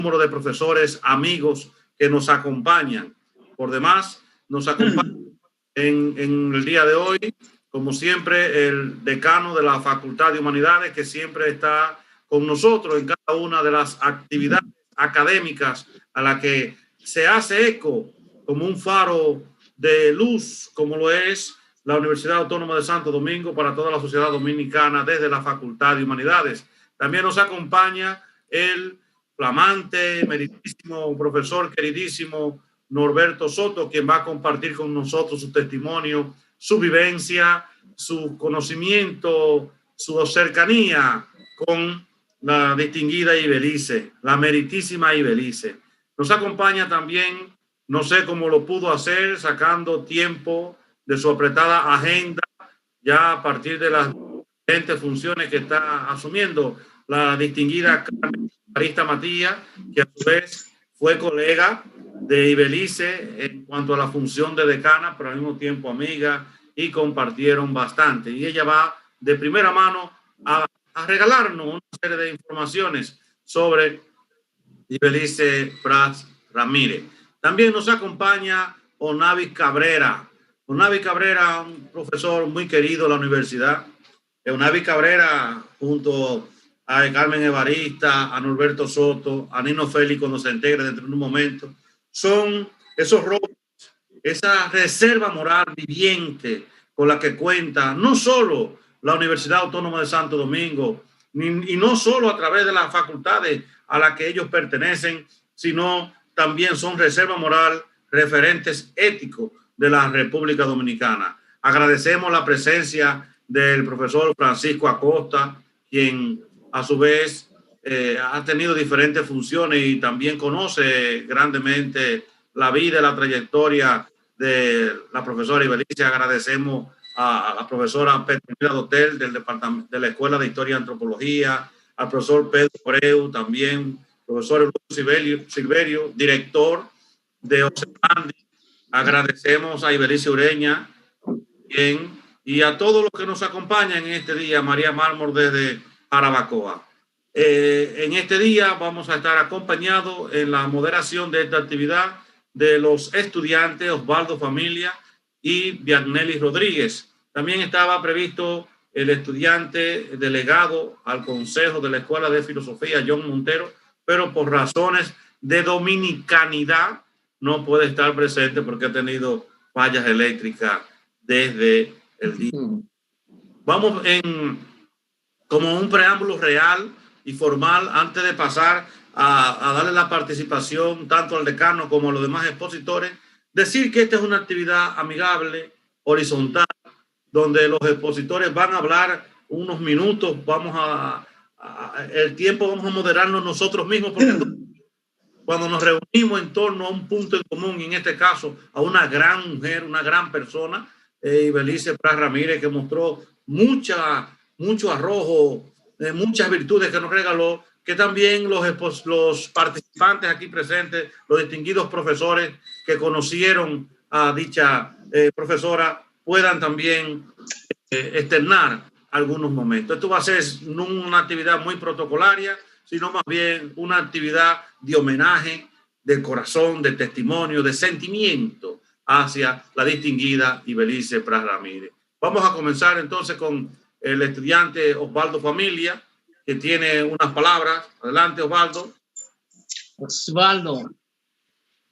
número de profesores, amigos que nos acompañan. Por demás, nos acompaña en el día de hoy, como siempre, el decano de la Facultad de Humanidades, que siempre está con nosotros en cada una de las actividades académicas a la que se hace eco como un faro de luz, como lo es la Universidad Autónoma de Santo Domingo para toda la sociedad dominicana desde la Facultad de Humanidades. También nos acompaña el flamante, meritísimo profesor queridísimo Norberto Soto, quien va a compartir con nosotros su testimonio, su vivencia, su conocimiento, su cercanía con la distinguida Ibelice, la meritísima Ibelice. Nos acompaña también, no sé cómo lo pudo hacer, sacando tiempo de su apretada agenda, ya a partir de las diferentes funciones que está asumiendo, la distinguida Carista Matías, que a su vez fue colega de Ibelice en cuanto a la función de decana, pero al mismo tiempo amiga, y compartieron bastante. Y ella va de primera mano a regalarnos una serie de informaciones sobre Ibelice Pras Ramírez. También nos acompaña Onavi Cabrera. Onavi Cabrera, un profesor muy querido de la universidad. Onavi Cabrera, junto a Carmen Evarista, a Norberto Soto, a Nino Félix, cuando se integre dentro de un momento, son esos robos, esa reserva moral viviente con la que cuenta no solo la Universidad Autónoma de Santo Domingo, y no solo a través de las facultades a las que ellos pertenecen, sino también son reserva moral, referentes éticos de la República Dominicana. Agradecemos la presencia del profesor Francisco Acosta, quien a su vez ha tenido diferentes funciones y también conoce grandemente la vida y la trayectoria de la profesora Ibelice. Agradecemos a la profesora Petronila Dotel del departamento de la Escuela de Historia y Antropología, al profesor Pedro Abreu, también profesor Silverio, director de Ocebandi. Agradecemos a Ibelice Ureña y a todos los que nos acompañan en este día, María Mármol desde Jarabacoa. En este día vamos a estar acompañados en la moderación de esta actividad de los estudiantes Osvaldo Familia y Viannelli Rodríguez. También estaba previsto el estudiante delegado al Consejo de la Escuela de Filosofía, John Montero, pero por razones de dominicanidad no puede estar presente porque ha tenido fallas eléctricas desde el día. Vamos como un preámbulo real y formal antes de pasar a darle la participación tanto al decano como a los demás expositores, decir que esta es una actividad amigable, horizontal, donde los expositores van a hablar unos minutos, el tiempo vamos a moderarnos nosotros mismos, porque cuando nos reunimos en torno a un punto en común, y en este caso a una gran mujer, una gran persona, Ibelice Pras Ramírez, que mostró mucho arrojo, muchas virtudes que nos regaló, que también los participantes aquí presentes, los distinguidos profesores que conocieron a dicha profesora, puedan también externar algunos momentos. Esto va a ser no una actividad muy protocolaria, sino más bien una actividad de homenaje, de corazón, de testimonio, de sentimiento hacia la distinguida Ibelice Pras Ramírez. Vamos a comenzar entonces con el estudiante Osvaldo Familia, que tiene unas palabras. Adelante, Osvaldo.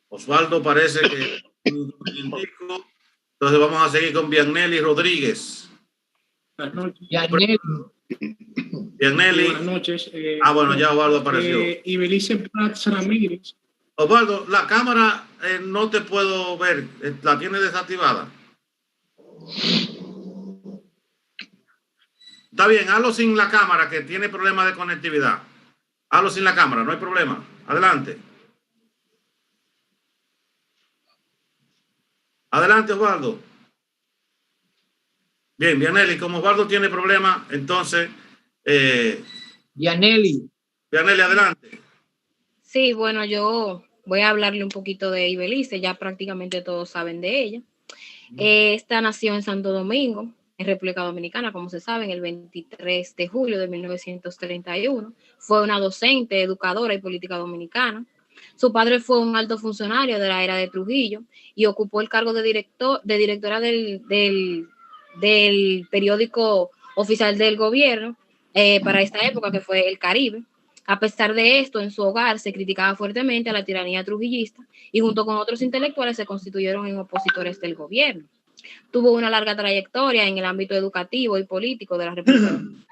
Osvaldo parece que indico. Entonces vamos a seguir con Viannelli Rodríguez. Viannelli. Buenas noches. Bueno, ya Osvaldo apareció. Ibelice Pras Ramírez. Osvaldo, la cámara no te puedo ver. ¿La tienes desactivada? Está bien, hazlo sin la cámara, que tiene problemas de conectividad. Hazlo sin la cámara, no hay problema. Adelante. Adelante, Osvaldo. Bien, Viannelli, como Osvaldo tiene problemas, entonces... Viannelli, adelante. Sí, bueno, yo voy a hablarle un poquito de Ibelice, ya prácticamente todos saben de ella. Esta nació en Santo Domingo en República Dominicana, como se sabe, en el 23 de julio de 1931. Fue una docente, educadora y política dominicana. Su padre fue un alto funcionario de la era de Trujillo y ocupó el cargo de directora del periódico oficial del gobierno para esta época, que fue El Caribe. A pesar de esto, en su hogar se criticaba fuertemente a la tiranía trujillista y junto con otros intelectuales se constituyeron en opositores del gobierno. Tuvo una larga trayectoria en el ámbito educativo y político de la República Dominicana.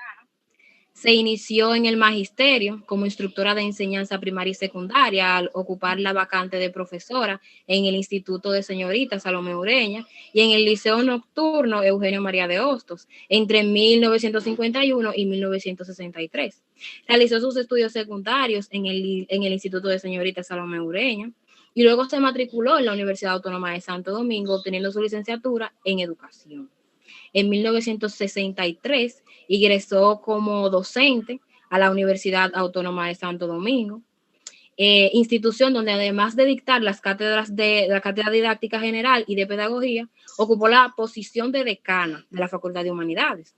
Se inició en el magisterio como instructora de enseñanza primaria y secundaria al ocupar la vacante de profesora en el Instituto de Señoritas Salomé Ureña y en el Liceo Nocturno Eugenio María de Hostos entre 1951 y 1963. Realizó sus estudios secundarios en el Instituto de Señoritas Salomé Ureña y luego se matriculó en la Universidad Autónoma de Santo Domingo, obteniendo su licenciatura en Educación. En 1963 ingresó como docente a la Universidad Autónoma de Santo Domingo, institución donde además de dictar las cátedras de la Cátedra Didáctica General y de Pedagogía, ocupó la posición de decana de la Facultad de Humanidades.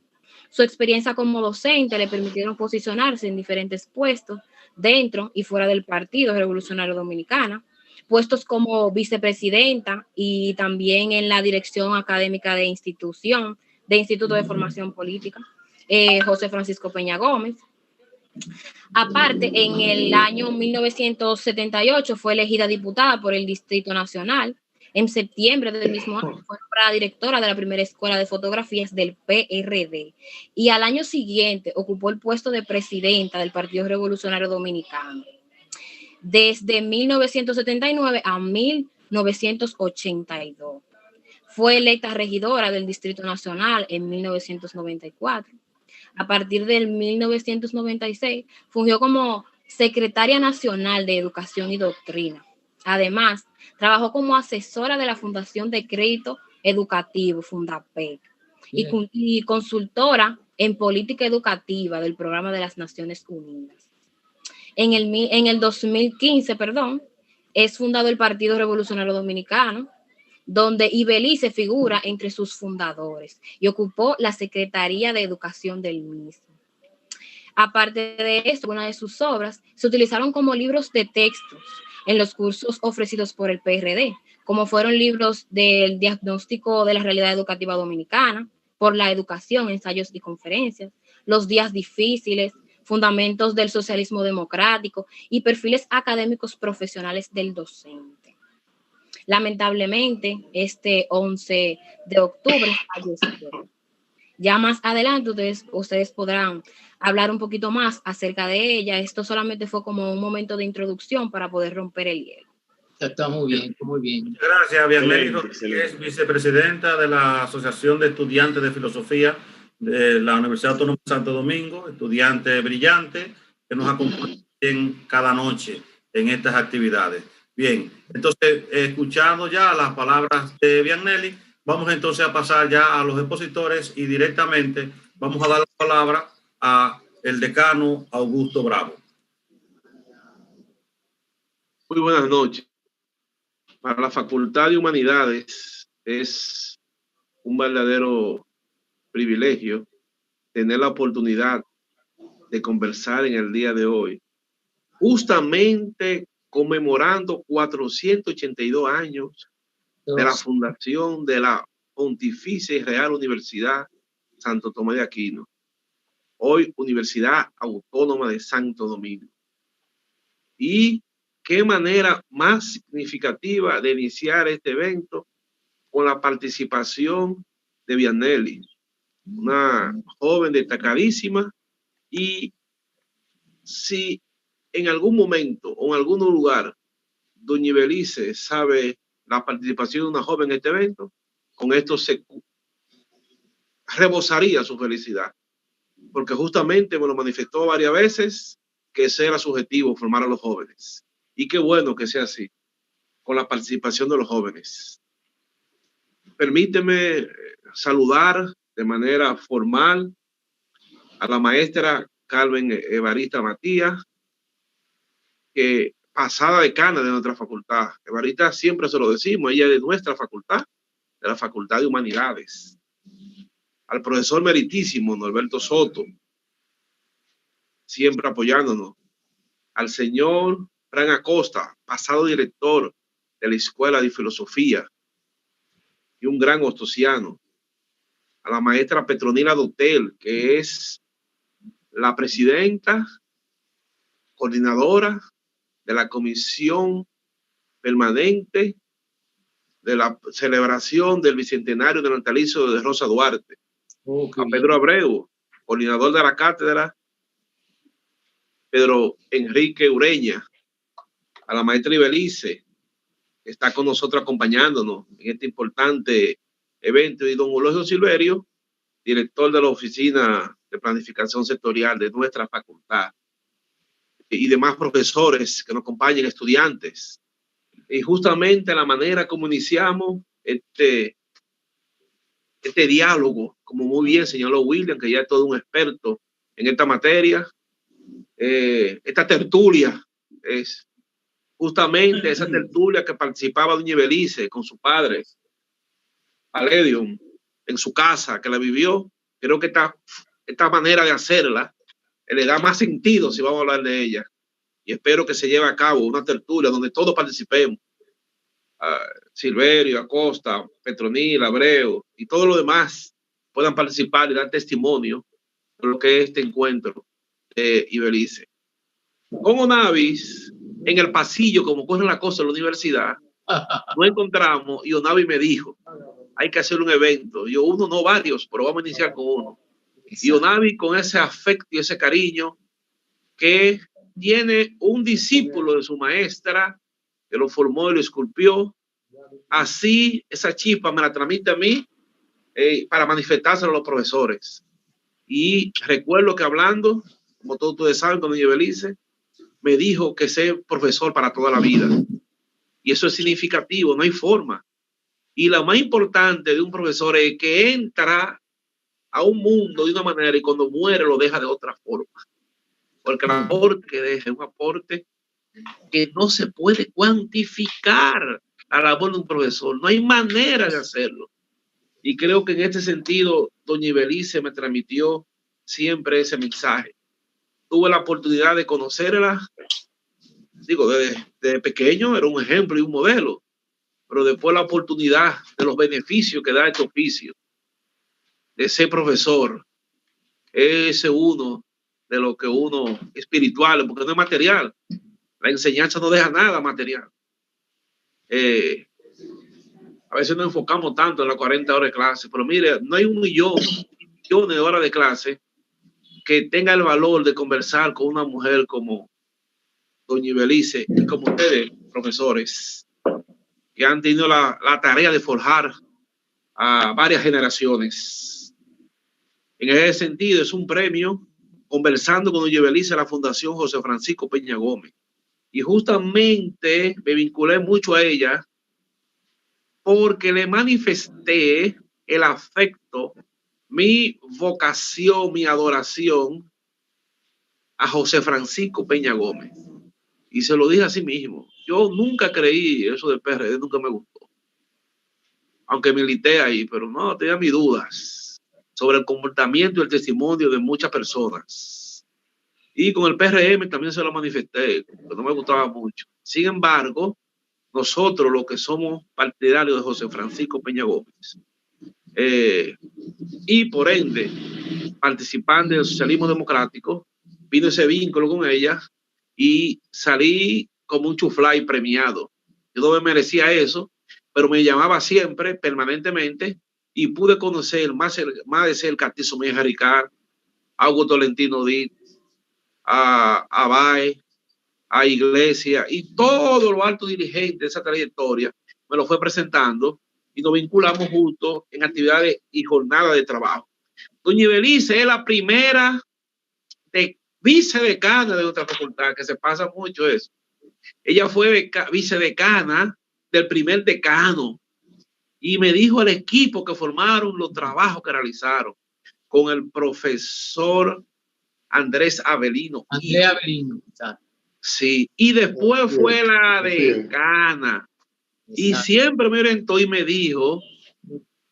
Su experiencia como docente le permitieron posicionarse en diferentes puestos dentro y fuera del Partido Revolucionario Dominicano, puestos como vicepresidenta y también en la dirección académica de Instituto de Formación Política, José Francisco Peña Gómez. Aparte, en el año 1978 fue elegida diputada por el Distrito Nacional. En septiembre del mismo año fue nombrada directora de la primera escuela de fotografías del PRD y al año siguiente ocupó el puesto de presidenta del Partido Revolucionario Dominicano. Desde 1979 a 1982. Fue electa regidora del Distrito Nacional en 1994. A partir del 1996, fungió como secretaria nacional de Educación y Doctrina. Además, trabajó como asesora de la Fundación de Crédito Educativo, Fundapec, y consultora en política educativa del Programa de las Naciones Unidas. En el 2015, es fundado el Partido Revolucionario Dominicano, donde Ibelice figura entre sus fundadores y ocupó la Secretaría de Educación del mismo. Aparte de esto, una de sus obras se utilizaron como libros de textos en los cursos ofrecidos por el PRD, como fueron libros del diagnóstico de la realidad educativa dominicana, por la educación, ensayos y conferencias, los días difíciles, fundamentos del socialismo democrático y perfiles académicos profesionales del docente. Lamentablemente, este 11 de octubre falleció. Ya más adelante ustedes podrán hablar un poquito más acerca de ella. Esto solamente fue como un momento de introducción para poder romper el hielo. Está muy bien, muy bien. Muchas gracias, Vianney Rodríguez, es vicepresidenta de la Asociación de Estudiantes de Filosofía de la Universidad Autónoma de Santo Domingo, estudiante brillante que nos acompaña cada noche en estas actividades. Bien, entonces, escuchando ya las palabras de Vianney, vamos entonces a pasar ya a los expositores y directamente vamos a dar la palabra a el decano Augusto Bravo. Muy buenas noches. Para la Facultad de Humanidades es un verdadero privilegio tener la oportunidad de conversar en el día de hoy, justamente conmemorando 482 años de la fundación de la Pontificia y Real Universidad Santo Tomás de Aquino, hoy Universidad Autónoma de Santo Domingo. Y qué manera más significativa de iniciar este evento con la participación de Vianney, una joven destacadísima. Y si en algún momento o en algún lugar doña Ibelice sabe la participación de una joven en este evento, con esto se rebosaría su felicidad, porque justamente me lo manifestó varias veces que ese era su objetivo, formar a los jóvenes. Y qué bueno que sea así, con la participación de los jóvenes. Permíteme saludar de manera formal a la maestra Carmen Evarista Matías, que pasada decana de nuestra facultad. Evarista siempre se lo decimos, ella es de nuestra facultad, de la Facultad de Humanidades. al profesor meritísimo Norberto Soto, siempre apoyándonos, al señor Fran Acosta, pasado director de la Escuela de Filosofía y un gran ostosiano, a la maestra Petronila Dotel, que es la presidenta, coordinadora de la Comisión Permanente de la celebración del Bicentenario del natalicio de Rosa Duarte, a Pedro Abreu, coordinador de la cátedra, Pedro Enrique Ureña, a la maestra Ibelice, que está con nosotros acompañándonos en este importante evento, y don Eulogio Silverio, director de la Oficina de Planificación Sectorial de nuestra facultad, y demás profesores que nos acompañan, estudiantes. Y justamente la manera como iniciamos este diálogo, como muy bien señaló William, que ya es todo un experto en esta materia, esta tertulia es justamente esa tertulia que participaba doña Ibelice con su padre, Paledium, en su casa, que la vivió. Creo que esta manera de hacerla le da más sentido si vamos a hablar de ella. Y espero que se lleve a cabo una tertulia donde todos participemos. Silverio, Acosta, Petronila, Abreu y todo lo demás puedan participar y dar testimonio de lo que es este encuentro de Ibelice. Con Onavis, en el pasillo, como corre la cosa en la universidad, nos encontramos y Onavis me dijo, hay que hacer un evento. Yo, uno, no varios, pero vamos a iniciar con uno. Y Onavis, con ese afecto y ese cariño, que tiene un discípulo de su maestra, que lo formó y lo esculpió, así esa chispa me la transmite a mí para manifestárselo a los profesores. Y recuerdo que hablando, como todos ustedes saben, con doña Ibelice, me dijo que ser profesor para toda la vida. Y eso es significativo, no hay forma. Y lo más importante de un profesor es que entra a un mundo de una manera y cuando muere lo deja de otra forma. Porque el aporte que deja es un aporte que no se puede cuantificar la labor de un profesor. No hay manera de hacerlo. Y creo que en este sentido, doña Ibelice me transmitió siempre ese mensaje. Tuve la oportunidad de conocerla. Digo, desde pequeño era un ejemplo y un modelo. Pero después la oportunidad de los beneficios que da este oficio, de ser profesor, ese uno de lo que uno espiritual, porque no es material. La enseñanza no deja nada material. A veces nos enfocamos tanto en las 40 horas de clase, pero mire, no hay millones de horas de clase que tenga el valor de conversar con una mujer como doña Ibelice y como ustedes, profesores, que han tenido la tarea de forjar a varias generaciones. En ese sentido, es un premio conversando con doña Ibelice a la Fundación José Francisco Peña Gómez. Y justamente me vinculé mucho a ella porque le manifesté el afecto, mi vocación, mi adoración a José Francisco Peña Gómez. Y se lo dije a sí mismo. Yo nunca creí eso del PRD, nunca me gustó. Aunque milité ahí, pero no, tenía mis dudas sobre el comportamiento y el testimonio de muchas personas. Y con el PRM también se lo manifesté, que no me gustaba mucho. Sin embargo, nosotros los que somos partidarios de José Francisco Peña Gómez y por ende participando del socialismo democrático, vino ese vínculo con ella y salí como un chuflay premiado. Yo no me merecía eso, pero me llamaba siempre, permanentemente, y pude conocer más de cerca a Tiso Mejía Ricard, a Augusto Tolentino Díaz, a Baez, a Iglesia y todos los altos dirigentes de esa trayectoria me lo fue presentando y nos vinculamos juntos en actividades y jornadas de trabajo. Doña Ibelice es la primera vicedecana de nuestra facultad, que se pasa mucho eso. Ella fue vicedecana del primer decano y me dijo el equipo que formaron, los trabajos que realizaron con el profesor Andrés Avelino. Andrés Avelino, exacto. Sí, y después fue la decana. Y siempre me orientó y me dijo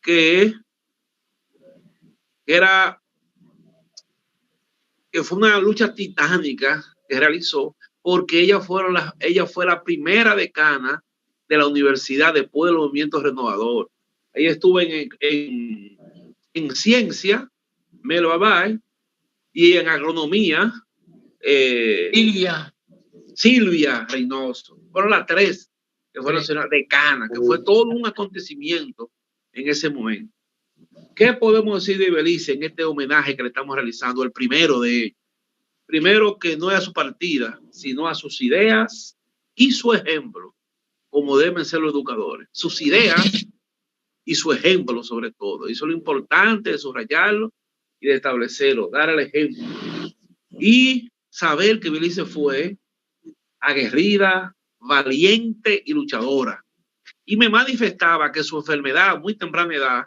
que que fue una lucha titánica que realizó, porque ella fue la primera decana de la universidad después del movimiento renovador. Ella estuvo en ciencia, Melo Abay, y en agronomía, Silvia Reynoso. Fueron las tres que fueron decanas, que fue todo un acontecimiento en ese momento. ¿Qué podemos decir de Ibelice en este homenaje que le estamos realizando? El primero de ellos. Primero, que no es a su partida, sino a sus ideas y su ejemplo, como deben ser los educadores. Sus ideas y su ejemplo, sobre todo. Y eso es lo importante de subrayarlo y de establecerlo, dar el ejemplo. Y saber que Ibelice fue aguerrida, valiente y luchadora. Y me manifestaba que su enfermedad a muy temprana edad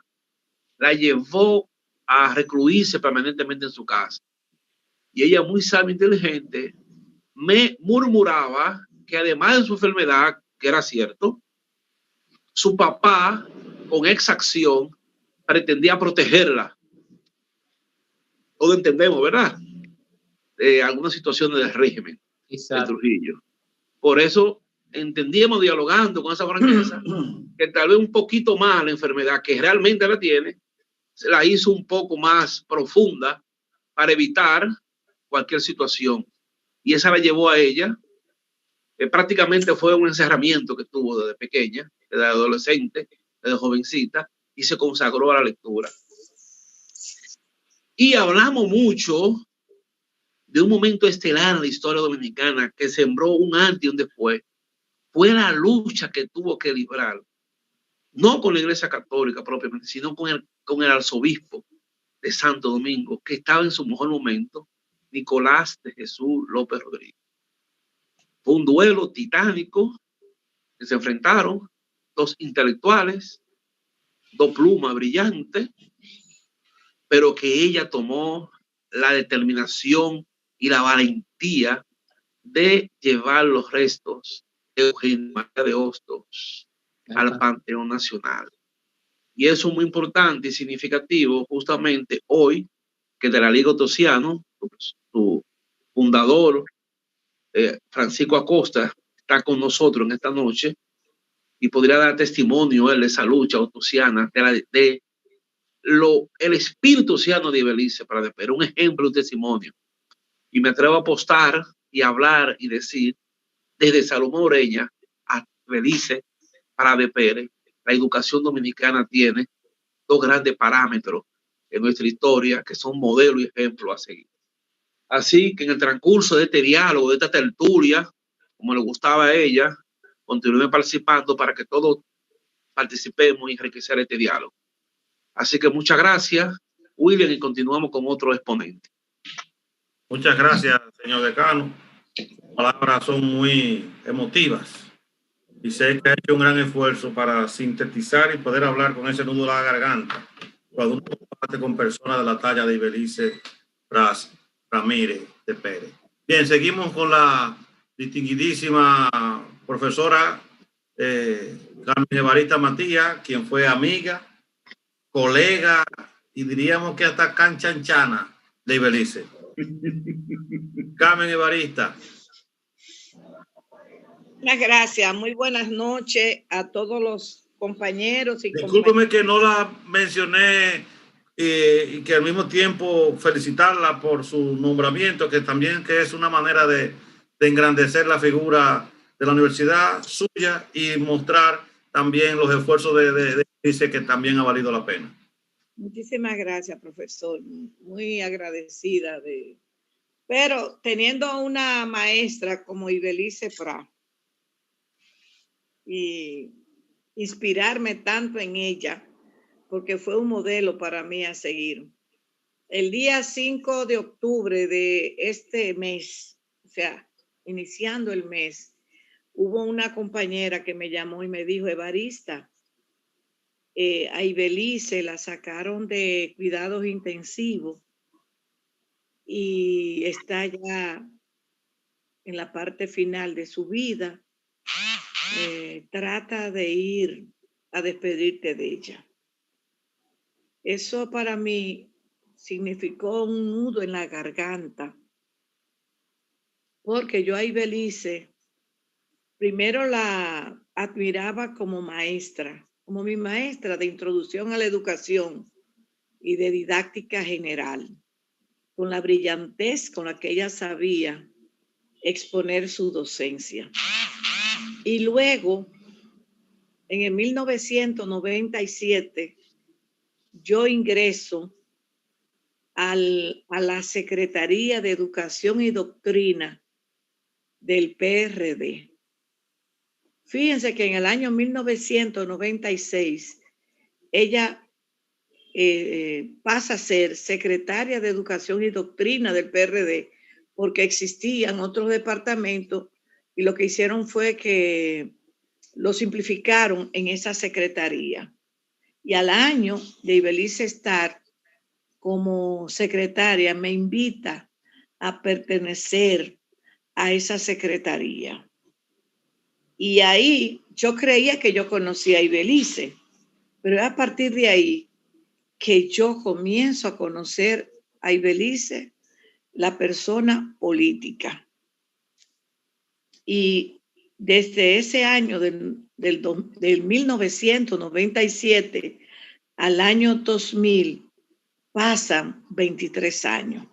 la llevó a recluirse permanentemente en su casa. Y ella, muy sabia e inteligente, me murmuraba que además de su enfermedad, que era cierto, su papá, con exacción, pretendía protegerla. Todo entendemos, ¿verdad? Algunas situaciones del régimen de Trujillo. Por eso entendíamos, dialogando con esa franqueza, que tal vez un poquito más la enfermedad, que realmente la tiene, se la hizo un poco más profunda para evitar cualquier situación. Y esa la llevó a ella, prácticamente fue un encerramiento que tuvo desde pequeña, desde adolescente, desde jovencita, y se consagró a la lectura. Y hablamos mucho de un momento estelar en la historia dominicana que sembró un antes y un después. Fue la lucha que tuvo que librar, no con la Iglesia Católica propiamente, sino con el arzobispo de Santo Domingo, que estaba en su mejor momento, Nicolás de Jesús López Rodríguez. Fue un duelo titánico que se enfrentaron dos intelectuales, dos plumas brillantes, pero que ella tomó la determinación y la valentía de llevar los restos de Eugenia María de Hostos al Panteón Nacional. Y eso es muy importante y significativo justamente hoy, que de la Liga Otosiano, su fundador, Francisco Acosta, está con nosotros en esta noche y podría dar testimonio él de esa lucha otosiana, el espíritu ociano de Ibelice para de Pérez, un ejemplo, un testimonio. Y me atrevo a apostar y hablar y decir desde Salomón Oreña a Ibelice para de Pérez, la educación dominicana tiene dos grandes parámetros en nuestra historia que son modelo y ejemplo a seguir. Así que en el transcurso de este diálogo, de esta tertulia, como le gustaba a ella, continúen participando para que todos participemos y enriquecer este diálogo. Así que muchas gracias, William, y continuamos con otro exponente. Muchas gracias, señor decano. Las palabras son muy emotivas y sé que ha hecho un gran esfuerzo para sintetizar y poder hablar con ese nudo de la garganta cuando uno comparte con personas de la talla de Ibelice Ramírez de Pérez. Bien, seguimos con la distinguidísima profesora Carmen Evarista Matías, quien fue amiga, colega y diríamos que hasta canchanchana de Ibelice. Carmen Evarista. Muchas gracias, muy buenas noches a todos los compañeros y discúlpeme que no la mencioné y que al mismo tiempo felicitarla por su nombramiento, que también que es una manera de engrandecer la figura de la universidad suya y mostrar también los esfuerzos de dice que también ha valido la pena. Muchísimas gracias, profesor, muy agradecida pero teniendo una maestra como Ibelice Prat y inspirarme tanto en ella, porque fue un modelo para mí a seguir. El día 5 de octubre de este mes, o sea, iniciando el mes, hubo una compañera que me llamó y me dijo, Evarista, a Ibelice la sacaron de cuidados intensivos y está ya en la parte final de su vida. Trata de ir a despedirte de ella. Eso para mí significó un nudo en la garganta, porque yo a Ibelice primero la admiraba como maestra, como mi maestra de introducción a la educación y de didáctica general, con la brillantez con la que ella sabía exponer su docencia. Y luego, en el 1997, yo ingreso a la Secretaría de Educación y Doctrina del PRD. Fíjense que en el año 1996 ella pasa a ser secretaria de Educación y Doctrina del PRD, porque existían otros departamentos y lo que hicieron fue que lo simplificaron en esa secretaría. Y al año de Ibelice estar como secretaria, me invita a pertenecer a esa secretaría. Y ahí yo creía que yo conocía a Ibelice, pero a partir de ahí que yo comienzo a conocer a Ibelice, la persona política. Y desde ese año del 1997 al año 2000 pasan 23 años.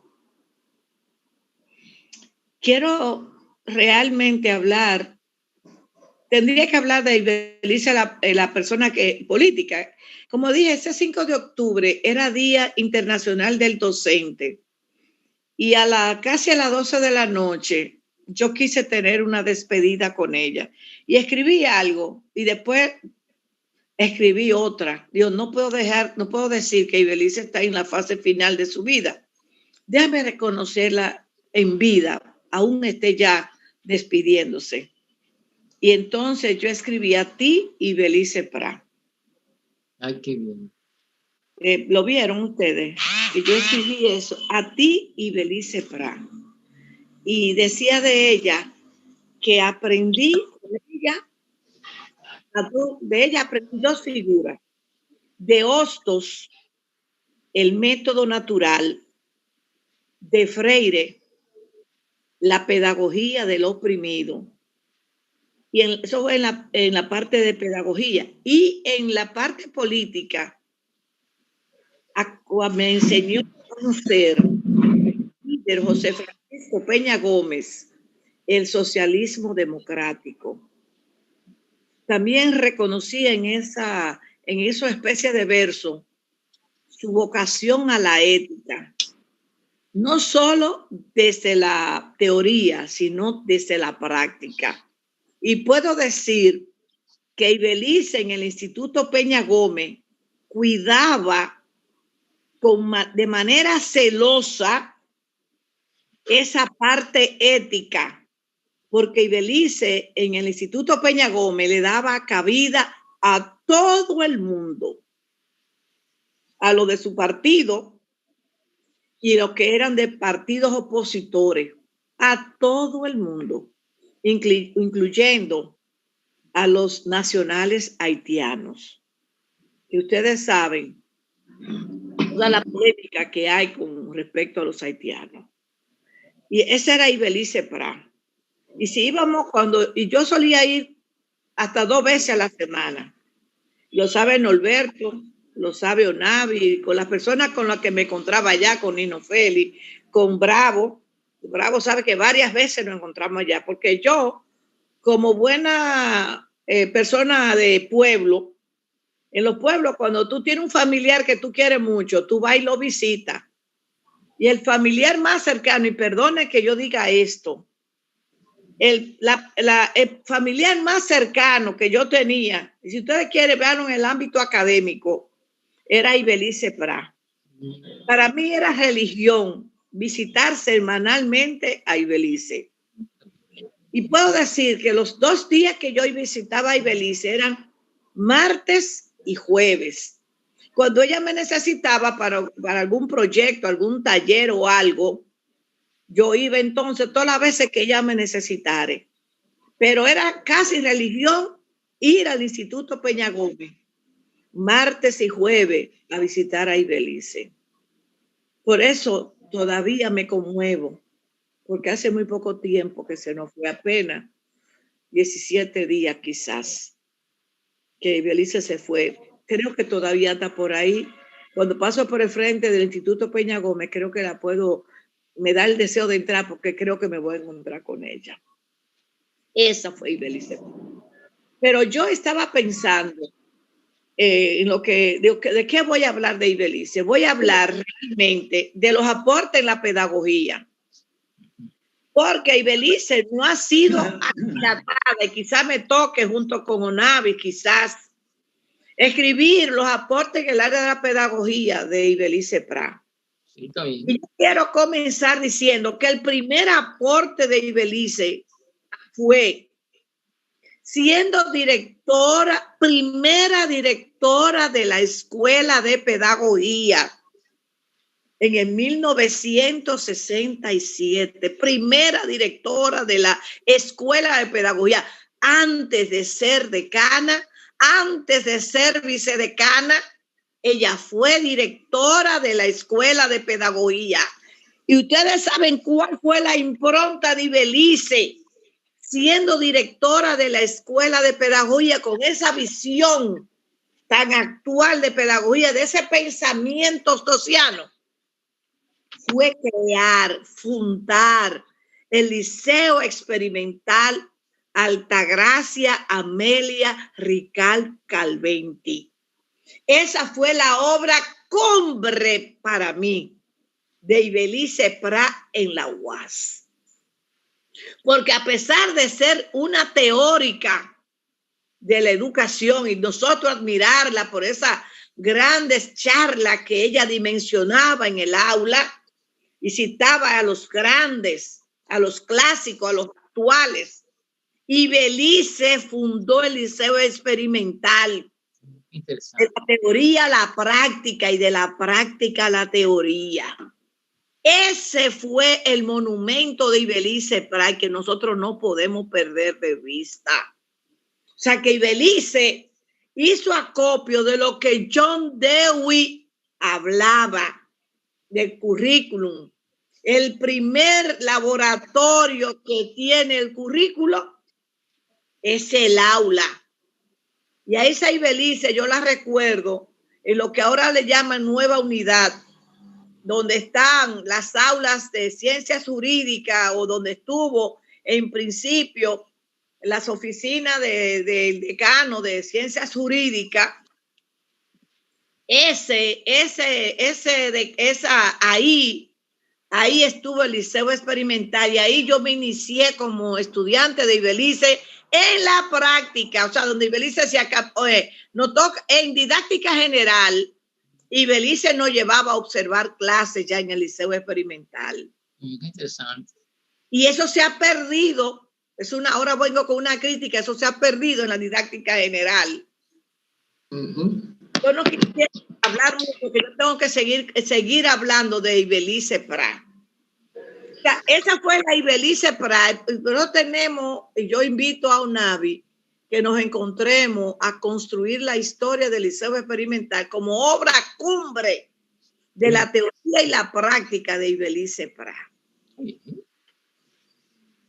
Quiero realmente hablar, tendría que hablar de Ibelice, la persona política. Como dije, ese 5 de octubre era Día Internacional del Docente. Y casi a las 12 de la noche, yo quise tener una despedida con ella. Y escribí algo y después escribí otra. Digo, no puedo decir que Ibelice está en la fase final de su vida. Déjame reconocerla en vida, aún esté ya despidiéndose. Y entonces yo escribí a ti, Ibelice Prat. Ay, qué bien. ¿Lo vieron ustedes? Y yo escribí eso, a ti, Ibelice Prat. Y decía de ella que aprendí de ella aprendí dos figuras. De Hostos, el método natural. De Freire, la pedagogía del oprimido. Y eso fue en la parte de pedagogía. Y en la parte política, me enseñó a conocer el líder José Francisco Peña Gómez, el socialismo democrático. También reconocía en esa especie de verso su vocación a la ética, no solo desde la teoría, sino desde la práctica. Y puedo decir que Ibelice en el Instituto Peña Gómez cuidaba de manera celosa esa parte ética, porque Ibelice en el Instituto Peña Gómez le daba cabida a todo el mundo, a lo de su partido y lo que eran de partidos opositores, a todo el mundo, incluyendo a los nacionales haitianos. Y ustedes saben toda la polémica que hay con respecto a los haitianos. Y esa era Ibelice Prat. Y si íbamos y yo solía ir hasta 2 veces a la semana. Lo sabe Norberto, lo sabe Onavi, con las personas con las que me encontraba allá, con Nino Félix, con Bravo. Bravo sabe que varias veces nos encontramos allá, porque yo, como buena persona de pueblo, en los pueblos, cuando tú tienes un familiar que tú quieres mucho, tú vas y lo visitas. Y el familiar más cercano, y perdone que yo diga esto, el familiar más cercano que yo tenía, y si ustedes quieren verlo en el ámbito académico, era Ibelice Prat. Para mí era religión visitar semanalmente a Ibelice. Y puedo decir que los 2 días que yo visitaba a Ibelice eran martes y jueves. Cuando ella me necesitaba para algún proyecto, algún taller o algo, yo iba entonces todas las veces que ella me necesitara. Pero era casi religión ir al Instituto Peña Gómez, martes y jueves, a visitar a Ibelice. Por eso todavía me conmuevo, porque hace muy poco tiempo que se nos fue, apenas 17 días quizás, que Ibelice se fue. Creo que todavía está por ahí. Cuando paso por el frente del Instituto Peña Gómez, creo que la puedo, me da el deseo de entrar porque creo que me voy a encontrar con ella. Esa fue Ibelice. Pero yo estaba pensando en lo que, de qué voy a hablar de Ibelice. Voy a hablar realmente de los aportes en la pedagogía. Porque Ibelice no ha sido aquilatada, y quizás me toque junto con Onavi, quizás escribir los aportes en el área de la pedagogía de Ibelice Prat. Sí, está bien. Y yo quiero comenzar diciendo que el primer aporte de Ibelice fue siendo directora, primera directora de la Escuela de Pedagogía en el 1967, primera directora de la Escuela de Pedagogía, antes de ser decana, antes de ser vicedecana, ella fue directora de la Escuela de Pedagogía. Y ustedes saben cuál fue la impronta de Ibelice, siendo directora de la Escuela de Pedagogía, con esa visión tan actual de pedagogía, de ese pensamiento ostosiano. Fue crear, fundar el Liceo Experimental Altagracia Amelia Rical Calventi. Esa fue la obra cumbre para mí de Ibelice Prat en la UAS. Porque a pesar de ser una teórica de la educación y nosotros admirarla por esas grandes charlas que ella dimensionaba en el aula, y citaba a los grandes, a los clásicos, a los actuales. Ibelice fundó el Liceo Experimental. De la teoría a la práctica y de la práctica a la teoría. Ese fue el monumento de Ibelice Prat que nosotros no podemos perder de vista. O sea que Ibelice hizo acopio de lo que John Dewey hablaba del currículum. El primer laboratorio que tiene el currículo es el aula. Y a esa Ibelice yo la recuerdo en lo que ahora le llaman nueva unidad, donde están las aulas de ciencias jurídicas o donde estuvo en principio las oficinas del decano de ciencias jurídicas. Ahí estuvo el Liceo Experimental y ahí yo me inicié como estudiante de Ibelice en la práctica, o sea, donde Ibelice nos toca en didáctica general. Ibelice nos llevaba a observar clases ya en el Liceo Experimental. Qué interesante. Y eso se ha perdido. Ahora vengo con una crítica, eso se ha perdido en la didáctica general. Yo no quisiera hablar mucho porque yo tengo que seguir hablando de Ibelice Prat. O sea, esa fue la Ibelice Prat. Pero tenemos, y yo invito a Onavi que nos encontremos a construir la historia del Liceo Experimental como obra cumbre de la teoría y la práctica de Ibelice Prat.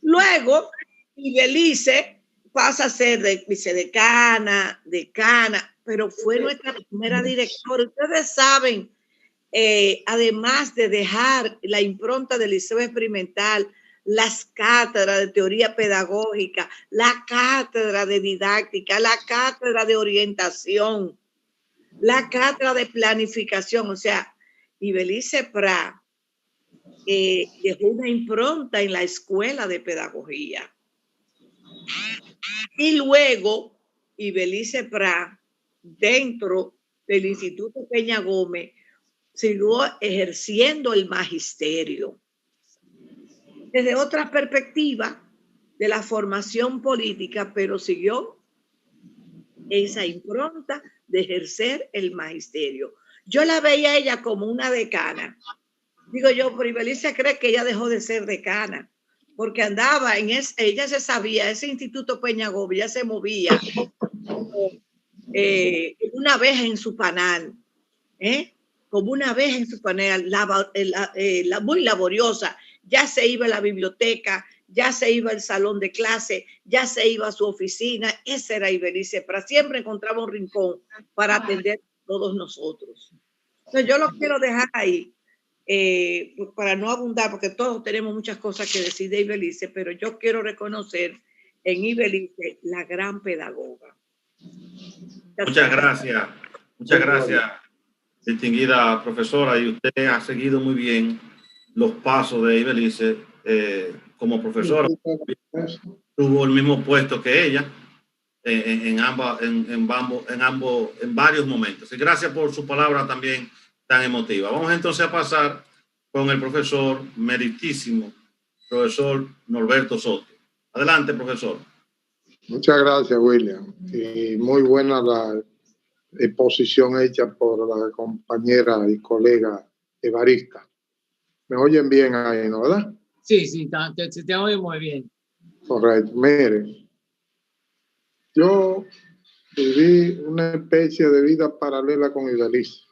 Luego, Ibelice pasa a ser vicedecana, decana, pero fue nuestra primera directora. Ustedes saben, además de dejar la impronta del Liceo Experimental, las cátedras de teoría pedagógica, la cátedra de didáctica, la cátedra de orientación, la cátedra de planificación. O sea, Ibelice Prat dejó una impronta en la Escuela de Pedagogía. Y luego, Ibelice Prat, dentro del Instituto Peña Gómez, siguió ejerciendo el magisterio desde otra perspectiva de la formación política, pero siguió esa impronta de ejercer el magisterio. Yo la veía a ella como una decana. Digo yo, pero Ibelice cree que ella dejó de ser decana, porque andaba ella se sabía, ese Instituto Peña Gómez ya se movía una vez en su panal, como una vez en su manera muy laboriosa, ya se iba a la biblioteca, ya se iba al salón de clase, ya se iba a su oficina. Esa era Ibelice, para siempre encontraba un rincón para atender a todos nosotros. Entonces yo lo quiero dejar ahí, para no abundar, porque todos tenemos muchas cosas que decir de Ibelice, pero yo quiero reconocer en Ibelice la gran pedagoga. Muchas gracias, distinguida profesora, y usted ha seguido muy bien los pasos de Ibelice como profesora. Tuvo el mismo puesto que ella en varios momentos. Y gracias por su palabra también tan emotiva. Vamos entonces a pasar con el profesor meritísimo, profesor Norberto Soto. Adelante, profesor. Muchas gracias, William. Y muy buena la exposición hecha por la compañera y colega Evarista. ¿Me oyen bien ahí, no, verdad? Sí, te oye muy bien. Correcto. Miren, yo viví una especie de vida paralela con Ibelice.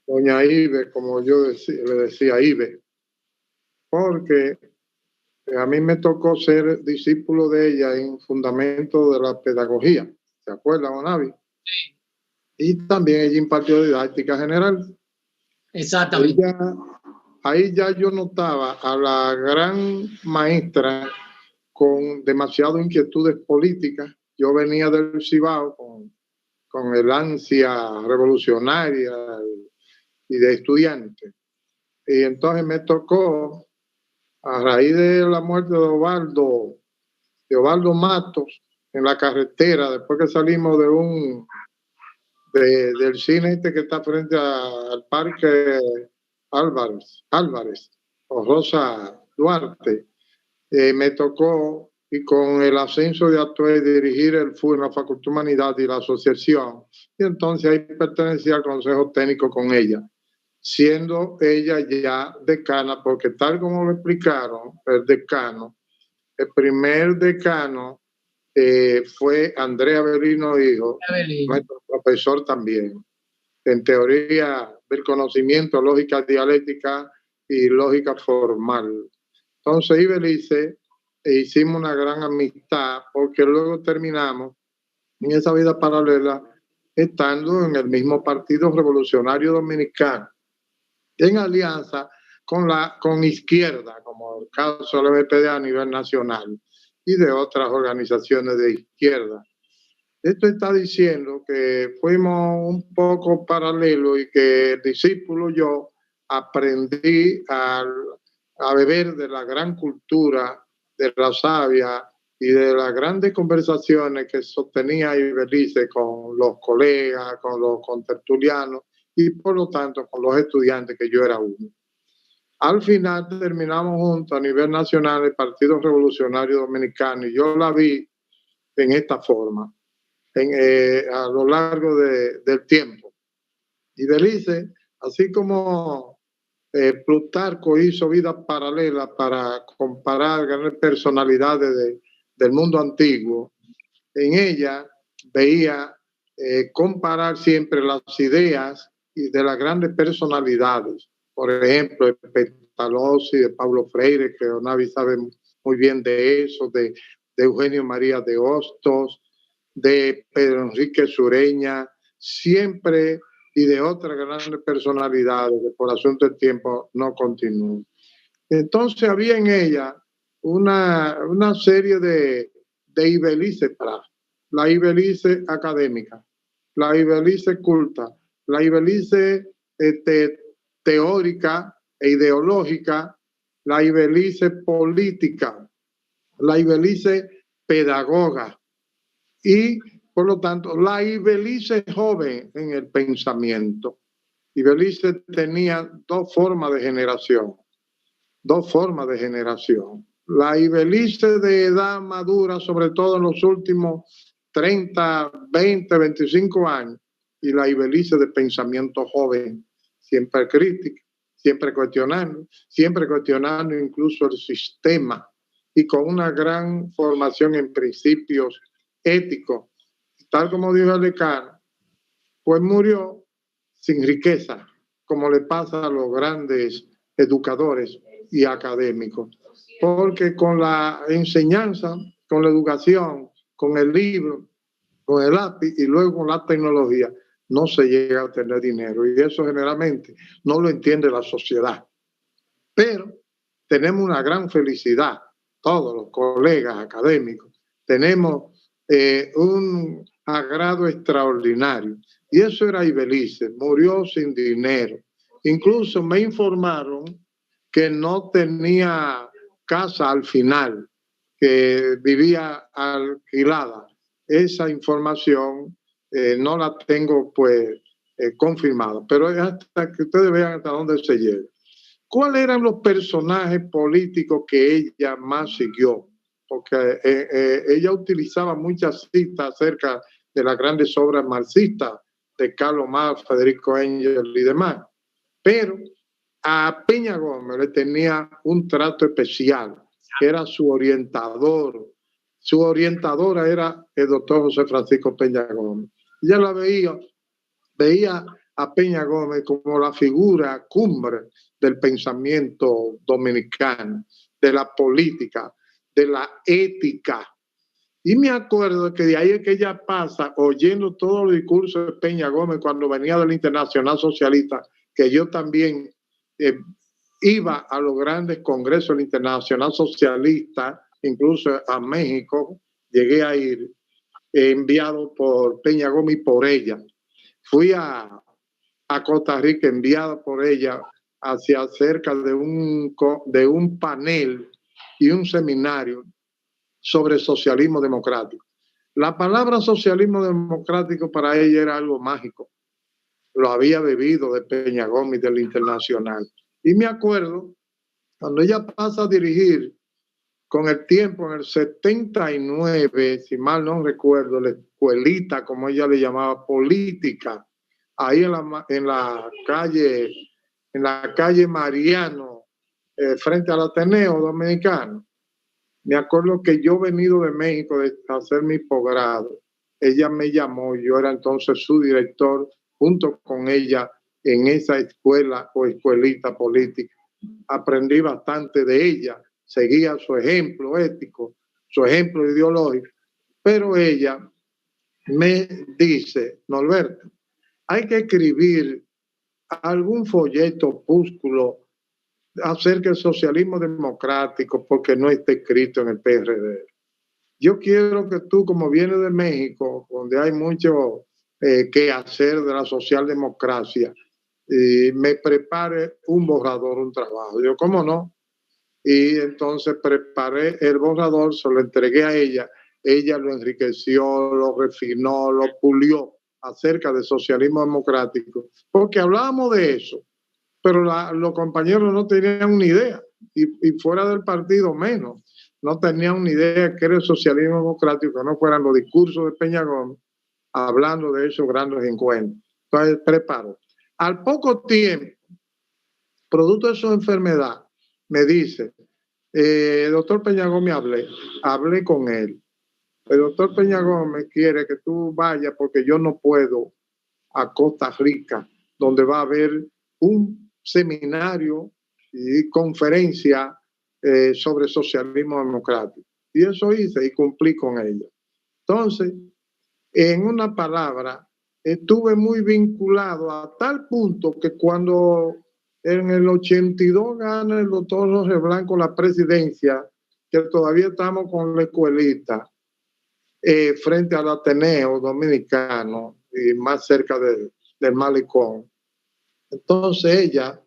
Doña Ibe, como yo le decía Ibe, porque a mí me tocó ser discípulo de ella en fundamento de la pedagogía. ¿Se acuerda, Bonavi? Sí. Y también ella impartió didáctica general. Exactamente. Ahí ya yo notaba a la gran maestra con demasiadas inquietudes políticas. Yo venía del Cibao con el ansia revolucionaria y de estudiante. Y entonces me tocó, a raíz de la muerte de Ovaldo Matos, en la carretera, después que salimos del cine que está frente al Parque Álvarez o Rosa Duarte, me tocó, y con el ascenso de Atuey, dirigir el FUR, la Facultad de Humanidad y la asociación, y entonces ahí pertenecía al Consejo Técnico con ella, siendo ella ya decana, porque tal como lo explicaron, el primer decano fue Andrea Avelino Hijo, nuestro profesor también, en teoría del conocimiento, lógica dialéctica y lógica formal. Entonces, Ibelice, hicimos una gran amistad, porque luego terminamos en esa vida paralela estando en el mismo Partido Revolucionario Dominicano, en alianza con izquierda, como el caso del MPD a nivel nacional y de otras organizaciones de izquierda. Esto está diciendo que fuimos un poco paralelos y que el discípulo yo aprendí a beber de la gran cultura, de la savia y de las grandes conversaciones que sostenía Ibelice con los colegas, con los contertulianos y por lo tanto con los estudiantes, que yo era uno. Al final terminamos juntos a nivel nacional el Partido Revolucionario Dominicano, y yo la vi en esta forma a lo largo del tiempo. Ibelice, así como Plutarco hizo vidas paralelas para comparar grandes personalidades del mundo antiguo, en ella veía comparar siempre las ideas y de las grandes personalidades. Por ejemplo, de Pestalozzi, de Pablo Freire, que Onavi sabe muy bien de eso, de Eugenio María de Hostos, de Pedro Enrique Sureña, siempre, y de otras grandes personalidades que por asunto del tiempo no continúan. Entonces había en ella una serie de Ibelice, la Ibelice académica, la Ibelice culta, la Ibelice teórica e ideológica, la Ibelice política, la Ibelice pedagoga y, por lo tanto, la Ibelice joven en el pensamiento. Ibelice tenía dos formas de generación. La Ibelice de edad madura, sobre todo en los últimos 30, 20, 25 años, y la Ibelice de pensamiento joven, siempre crítica, siempre cuestionando incluso el sistema, y con una gran formación en principios éticos. Tal como dijo el decano, pues murió sin riqueza, como le pasa a los grandes educadores y académicos, porque con la enseñanza, con la educación, con el libro, con el lápiz y luego con la tecnología, no se llega a tener dinero, y eso generalmente no lo entiende la sociedad. Pero tenemos una gran felicidad, todos los colegas académicos, tenemos un agrado extraordinario, y eso era Ibelice, murió sin dinero. Incluso me informaron que no tenía casa al final, que vivía alquilada. Esa información no la tengo pues confirmada, pero es hasta que ustedes vean hasta dónde se llega. ¿Cuáles eran los personajes políticos que ella más siguió? Porque ella utilizaba muchas citas acerca de las grandes obras marxistas de Carlos Marx, Federico Engels y demás. Pero a Peña Gómez le tenía un trato especial, que era su orientador. Su orientadora era el doctor José Francisco Peña Gómez. Ella la veía a Peña Gómez como la figura cumbre del pensamiento dominicano, de la política, de la ética. Y me acuerdo que de ahí es que ella pasa oyendo todos los discursos de Peña Gómez cuando venía del Internacional Socialista, que yo también iba a los grandes congresos del Internacional Socialista, incluso a México, llegué a ir enviado por Peña Gómez y por ella. Fui a Costa Rica enviado por ella hacia cerca de un panel y un seminario sobre socialismo democrático. La palabra socialismo democrático para ella era algo mágico. Lo había bebido de Peña Gómez del Internacional. Y me acuerdo, cuando ella pasa a dirigir con el tiempo, en el 79, si mal no recuerdo, la escuelita, como ella le llamaba, política, ahí en la calle Mariano, frente al Ateneo Dominicano. Me acuerdo que yo venido de México de hacer mi posgrado, ella me llamó, yo era entonces su director, junto con ella en esa escuela o escuelita política. Aprendí bastante de ella, seguía su ejemplo ético, su ejemplo ideológico, pero ella me dice, Norberto, hay que escribir algún folleto, opúsculo acerca del socialismo democrático porque no está escrito en el PRD. Yo quiero que tú, como vienes de México, donde hay mucho que hacer de la socialdemocracia, me prepare un borrador, un trabajo. Yo, ¿cómo no? Y entonces preparé el borrador, se lo entregué a ella, ella lo enriqueció, lo refinó, lo pulió acerca del socialismo democrático, porque hablábamos de eso, pero los compañeros no tenían una idea, y fuera del partido menos, no tenían una idea de qué era el socialismo democrático, que no fueran los discursos de Peña Gómez hablando de esos grandes encuentros. Entonces preparo. Al poco tiempo, producto de su enfermedad, me dice, doctor Peña Gómez, hablé con él. El doctor Peña Gómez quiere que tú vayas porque yo no puedo a Costa Rica, donde va a haber un seminario y conferencia sobre socialismo democrático. Y eso hice y cumplí con ella. Entonces, en una palabra, estuve muy vinculado a tal punto que cuando en el 82 gana el doctor Jorge Blanco la presidencia, que todavía estamos con la escuelita, frente al Ateneo Dominicano y más cerca del Malecón. Entonces ella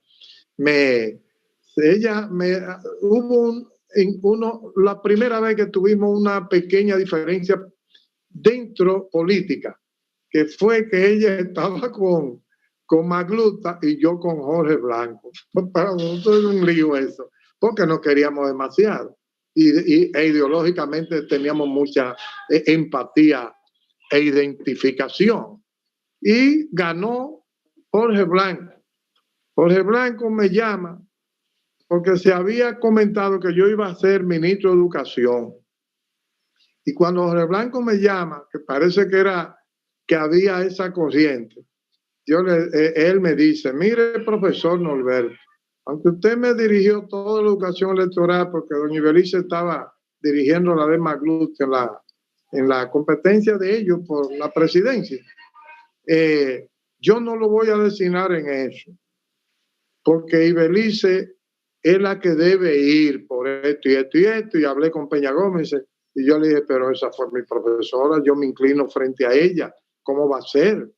hubo la primera vez que tuvimos una pequeña diferencia dentro política, que fue que ella estaba con Magluta y yo con Jorge Blanco. Para nosotros es un lío eso, porque no queríamos demasiado. E ideológicamente teníamos mucha empatía e identificación. Y ganó Jorge Blanco. Jorge Blanco me llama porque se había comentado que yo iba a ser ministro de Educación. Y cuando Jorge Blanco me llama, que parece que había esa corriente, él me dice, mire, profesor Norberto, aunque usted me dirigió toda la educación electoral, porque doña Ibelice estaba dirigiendo la de Maglut en la competencia de ellos por la presidencia, yo no lo voy a designar en eso, porque Ibelice es la que debe ir por esto y esto y esto, y hablé con Peña Gómez, y yo le dije, pero esa fue mi profesora, yo me inclino frente a ella, ¿cómo va a ser?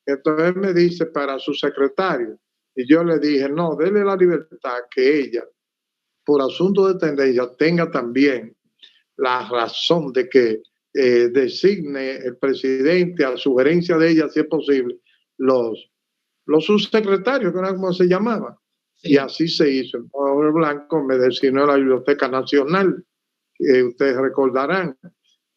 Entonces él me dice, para su secretario, y yo le dije, no, déle la libertad que ella, por asunto de tendencia, tenga también la razón de que designe el presidente a sugerencia de ella, si es posible, los subsecretarios, que era como se llamaba. Sí. Y así se hizo. El embajador Blanco me designó la Biblioteca Nacional, que ustedes recordarán.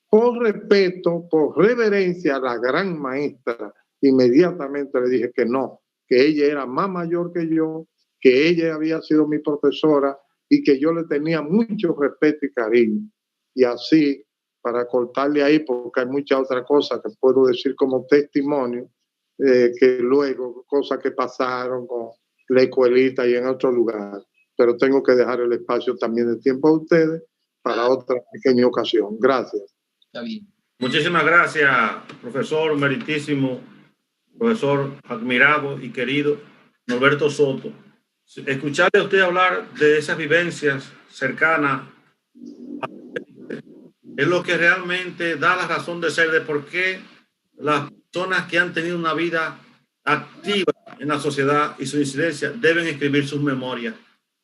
Por respeto, por reverencia a la gran maestra, inmediatamente le dije que no, que ella era más mayor que yo, que ella había sido mi profesora y que yo le tenía mucho respeto y cariño. Y así, para cortarle ahí, porque hay muchas otras cosas que puedo decir como testimonio, que luego, cosas que pasaron con la escuelita y en otro lugar, pero tengo que dejar el espacio también de tiempo a ustedes para otra pequeña ocasión. Gracias. Está bien. Muchísimas gracias, profesor meritísimo, profesor admirado y querido Norberto Soto. Escucharle a usted hablar de esas vivencias cercanas es lo que realmente da la razón de ser de por qué las personas que han tenido una vida activa en la sociedad y su incidencia deben escribir sus memorias,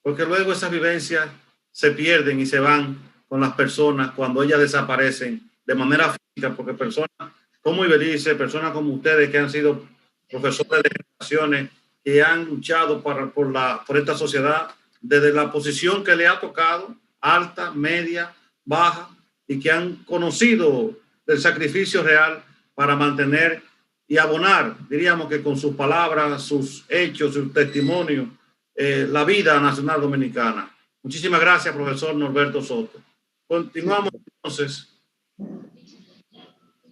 porque luego esas vivencias se pierden y se van con las personas cuando ellas desaparecen de manera física, porque personas como Ibelice, personas como ustedes que han sido profesores de generaciones, que han luchado por esta sociedad desde la posición que le ha tocado, alta, media, baja, y que han conocido el sacrificio real para mantener y abonar, diríamos que con sus palabras, sus hechos, sus testimonios, la vida nacional dominicana. Muchísimas gracias, profesor Norberto Soto. Continuamos entonces.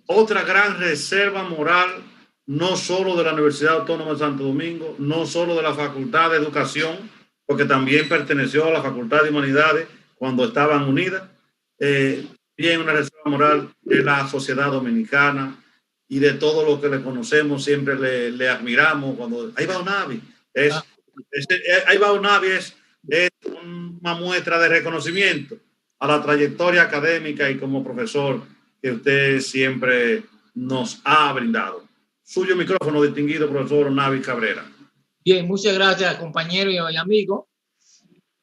Otra gran reserva moral, no solo de la Universidad Autónoma de Santo Domingo, no solo de la Facultad de Educación, porque también perteneció a la Facultad de Humanidades cuando estaban unidas, bien una reserva moral de la sociedad dominicana y de todo lo que le conocemos, siempre le admiramos. Cuando ahí va Unavi, ahí va Unavi es una muestra de reconocimiento a la trayectoria académica y como profesor que usted siempre nos ha brindado. Suyo micrófono, distinguido profesor Unavi Cabrera. Bien, muchas gracias, compañero y amigo.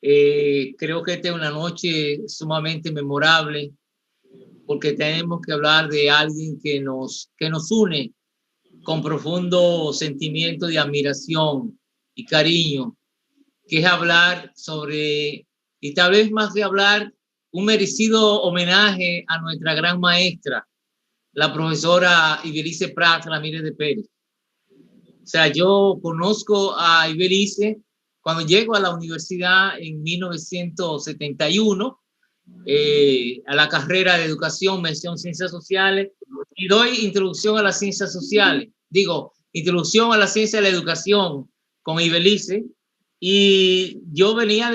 Creo que esta es una noche sumamente memorable porque tenemos que hablar de alguien que nos une con profundo sentimiento de admiración y cariño, que es hablar sobre, y tal vez más de hablar, un merecido homenaje a nuestra gran maestra, la profesora Ibelice Prats Ramírez de Pérez. O sea, yo conozco a Ibelice cuando llego a la universidad en 1971, a la carrera de Educación, mención Ciencias Sociales, y doy introducción a las ciencias sociales. Digo, introducción a la ciencia de la educación con Ibelice, y yo venía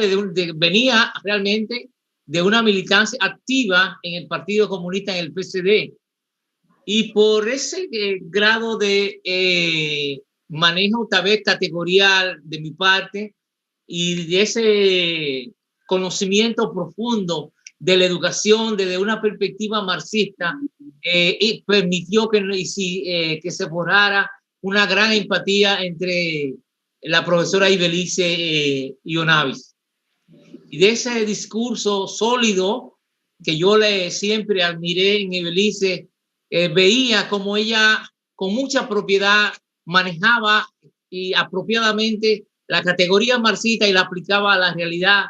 realmente de una militancia activa en el Partido Comunista, en el PCD, y por ese grado de manejo tal vez categorial de mi parte y de ese conocimiento profundo de la educación desde una perspectiva marxista, y permitió que se forjara una gran empatía entre la profesora Ibelice y Onavis. Y de ese discurso sólido que yo siempre admiré en Ibelice, veía como ella con mucha propiedad manejaba y apropiadamente la categoría marxista y la aplicaba a la realidad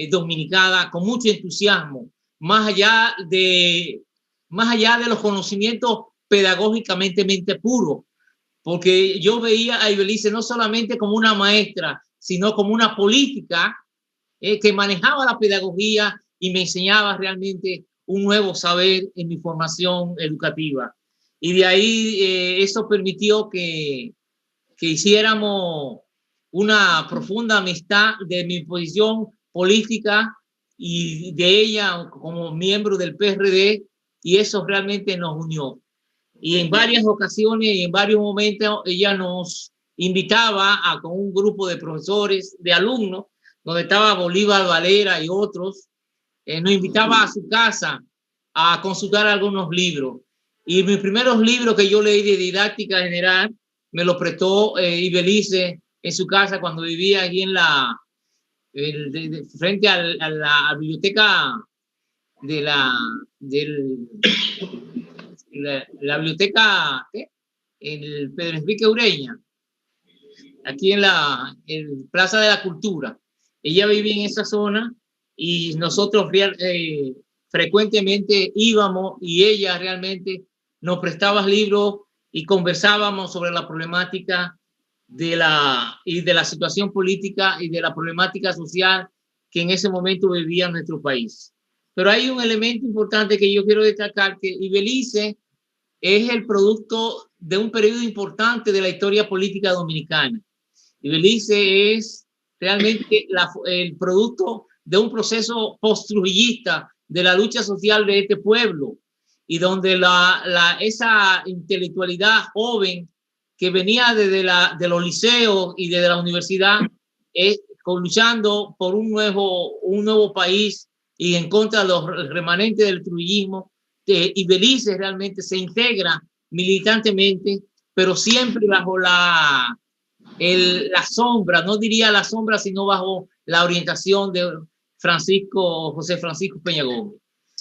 dominicana con mucho entusiasmo, más allá de los conocimientos pedagógicamente puros, porque yo veía a Ibelice no solamente como una maestra, sino como una política que manejaba la pedagogía y me enseñaba realmente un nuevo saber en mi formación educativa. Y de ahí eso permitió que que hiciéramos una profunda amistad de mi posición política y de ella como miembro del PRD, y eso realmente nos unió. Y en varias ocasiones y en varios momentos ella nos invitaba con un grupo de profesores, de alumnos, donde estaba Bolívar Valera y otros, nos invitaba a su casa a consultar algunos libros. Y mis primeros libros que yo leí de didáctica general me los prestó Ibelice en su casa cuando vivía aquí en frente a la biblioteca de la biblioteca el Pedro Enrique Ureña, aquí en Plaza de la Cultura. Ella vivía en esa zona y nosotros frecuentemente íbamos y ella realmente nos prestaba libros y conversábamos sobre la problemática de la situación política y de la problemática social que en ese momento vivía nuestro país. Pero hay un elemento importante que yo quiero destacar, que Ibelice es el producto de un periodo importante de la historia política dominicana. Ibelice es realmente el producto de un proceso post-trujillista de la lucha social de este pueblo, y donde esa intelectualidad joven que venía de los liceos y desde la universidad, luchando por un nuevo país y en contra de los remanentes del trujillismo, Ibelice realmente se integra militantemente, pero siempre bajo la sombra, no diría la sombra, sino bajo la orientación de José Francisco Peña Gómez.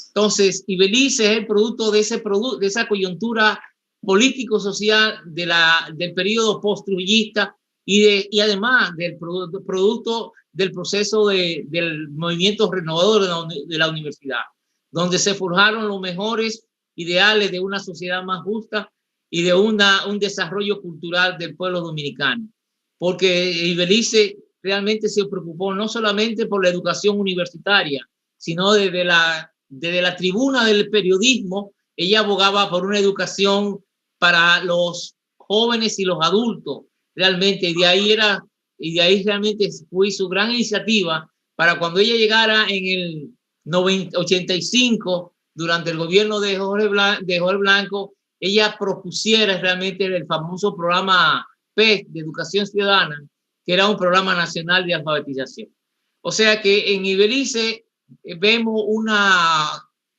Entonces, Ibelice es el producto de esa coyuntura político-social del periodo post-trujillista y además del producto del proceso del movimiento renovador de la universidad, donde se forjaron los mejores ideales de una sociedad más justa y de un desarrollo cultural del pueblo dominicano. Porque Ibelice realmente se preocupó no solamente por la educación universitaria, sino desde la tribuna del periodismo. Ella abogaba por una educación para los jóvenes y los adultos, realmente, y de ahí realmente fue su gran iniciativa para cuando ella llegara en el 85, durante el gobierno de Jorge Blanco, ella propusiera realmente el famoso programa PEC de Educación Ciudadana, que era un programa nacional de alfabetización. O sea que en Ibelice vemos una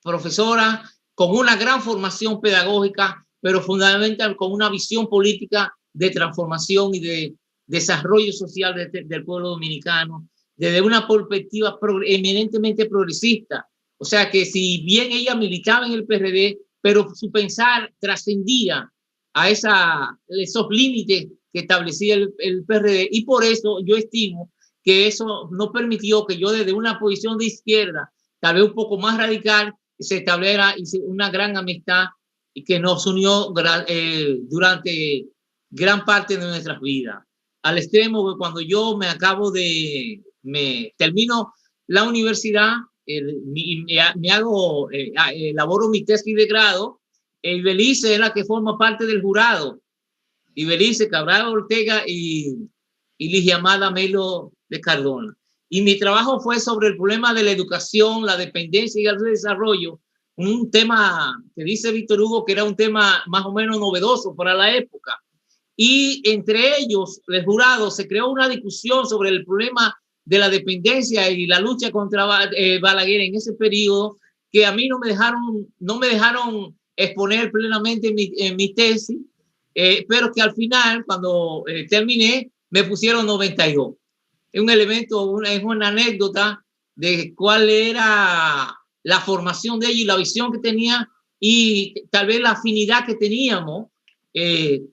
profesora con una gran formación pedagógica, pero fundamental con una visión política de transformación y de desarrollo social del pueblo dominicano, desde una perspectiva eminentemente progresista. O sea que si bien ella militaba en el PRD, pero su pensar trascendía a esos límites que establecía el PRD, y por eso yo estimo que eso no permitió que yo desde una posición de izquierda, tal vez un poco más radical, se estableciera una gran amistad y que nos unió durante gran parte de nuestras vidas. Al extremo que cuando yo termino la universidad, elaboro mi tesis de grado, Ibelice es la que forma parte del jurado. Ibelice, Cabral Ortega y Ligia Amada Melo de Cardona. Y mi trabajo fue sobre el problema de la educación, la dependencia y el desarrollo, un tema que dice Víctor Hugo que era un tema más o menos novedoso para la época. Y entre ellos, el jurado, se creó una discusión sobre el problema de la dependencia y la lucha contra Balaguer en ese periodo, que a mí no me dejaron exponer plenamente en mi tesis, pero que al final, cuando terminé, me pusieron 92. Es un elemento, es una anécdota de cuál era la formación de ella y la visión que tenía y tal vez la afinidad que teníamos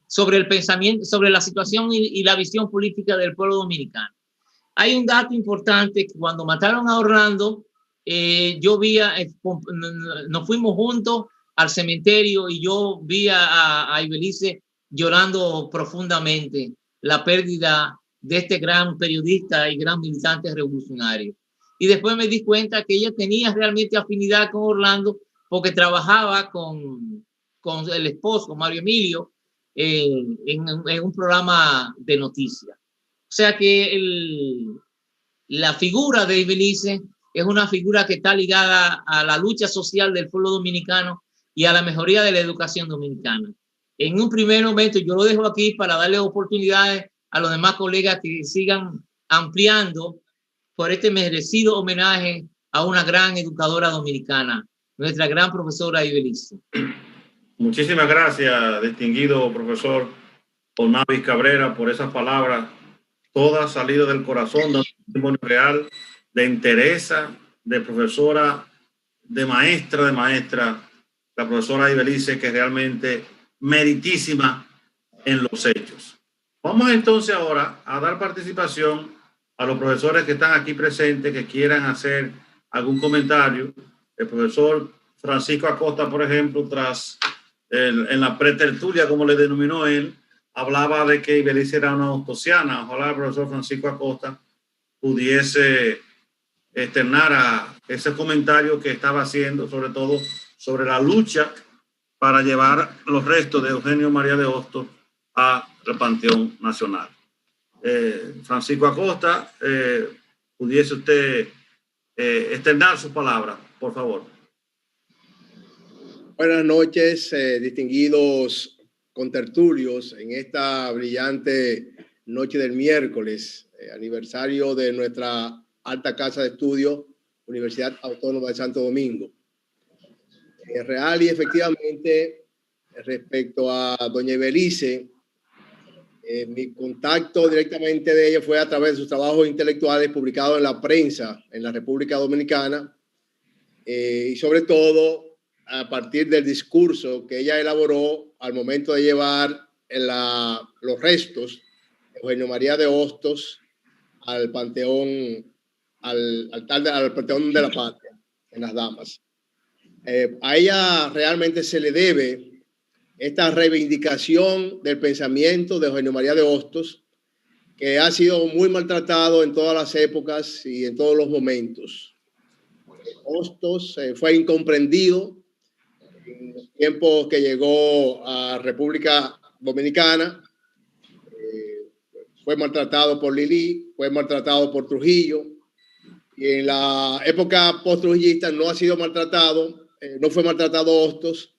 sobre el pensamiento, sobre la situación y la visión política del pueblo dominicano. Hay un dato importante, que cuando mataron a Orlando, nos fuimos juntos al cementerio y yo vi a Ibelice llorando profundamente la pérdida de este gran periodista y gran militante revolucionario. Y después me di cuenta que ella tenía realmente afinidad con Orlando porque trabajaba con el esposo, Mario Emilio, en un programa de noticias. O sea que la figura de Ibelice es una figura que está ligada a la lucha social del pueblo dominicano y a la mejoría de la educación dominicana. En un primer momento, yo lo dejo aquí para darle oportunidades a los demás colegas que sigan ampliando por este merecido homenaje a una gran educadora dominicana, nuestra gran profesora Ibelice. Muchísimas gracias, distinguido profesor Onavis Cabrera, por esas palabras, todas salidas del corazón, de un testimonio real, de entereza, de profesora, de maestra, la profesora Ibelice, que es realmente meritísima en los hechos. Vamos entonces ahora a dar participación a los profesores que están aquí presentes, que quieran hacer algún comentario. El profesor Francisco Acosta, por ejemplo, en la pretertulia, como le denominó él, hablaba de que Ibelice era una ostosiana. Ojalá el profesor Francisco Acosta pudiese externar ese comentario que estaba haciendo, sobre todo sobre la lucha para llevar los restos de Eugenio María de Hostos al Panteón Nacional. Francisco Acosta, pudiese usted externar sus palabras, por favor. Buenas noches, distinguidos contertulios, en esta brillante noche del miércoles, aniversario de nuestra alta casa de estudio, Universidad Autónoma de Santo Domingo. Real y efectivamente, respecto a doña Ibelice, mi contacto directamente de ella fue a través de sus trabajos intelectuales publicados en la prensa en la República Dominicana, y sobre todo a partir del discurso que ella elaboró al momento de llevar los restos de Eugenio María de Hostos al Panteón, al Panteón de la Patria, en Las Damas. A ella realmente se le debe esta reivindicación del pensamiento de Eugenio María de Hostos, que ha sido muy maltratado en todas las épocas y en todos los momentos. Hostos fue incomprendido en los tiempos que llegó a República Dominicana. Fue maltratado por Lili, fue maltratado por Trujillo, y en la época post-trujillista no ha sido maltratado, no fue maltratado Hostos,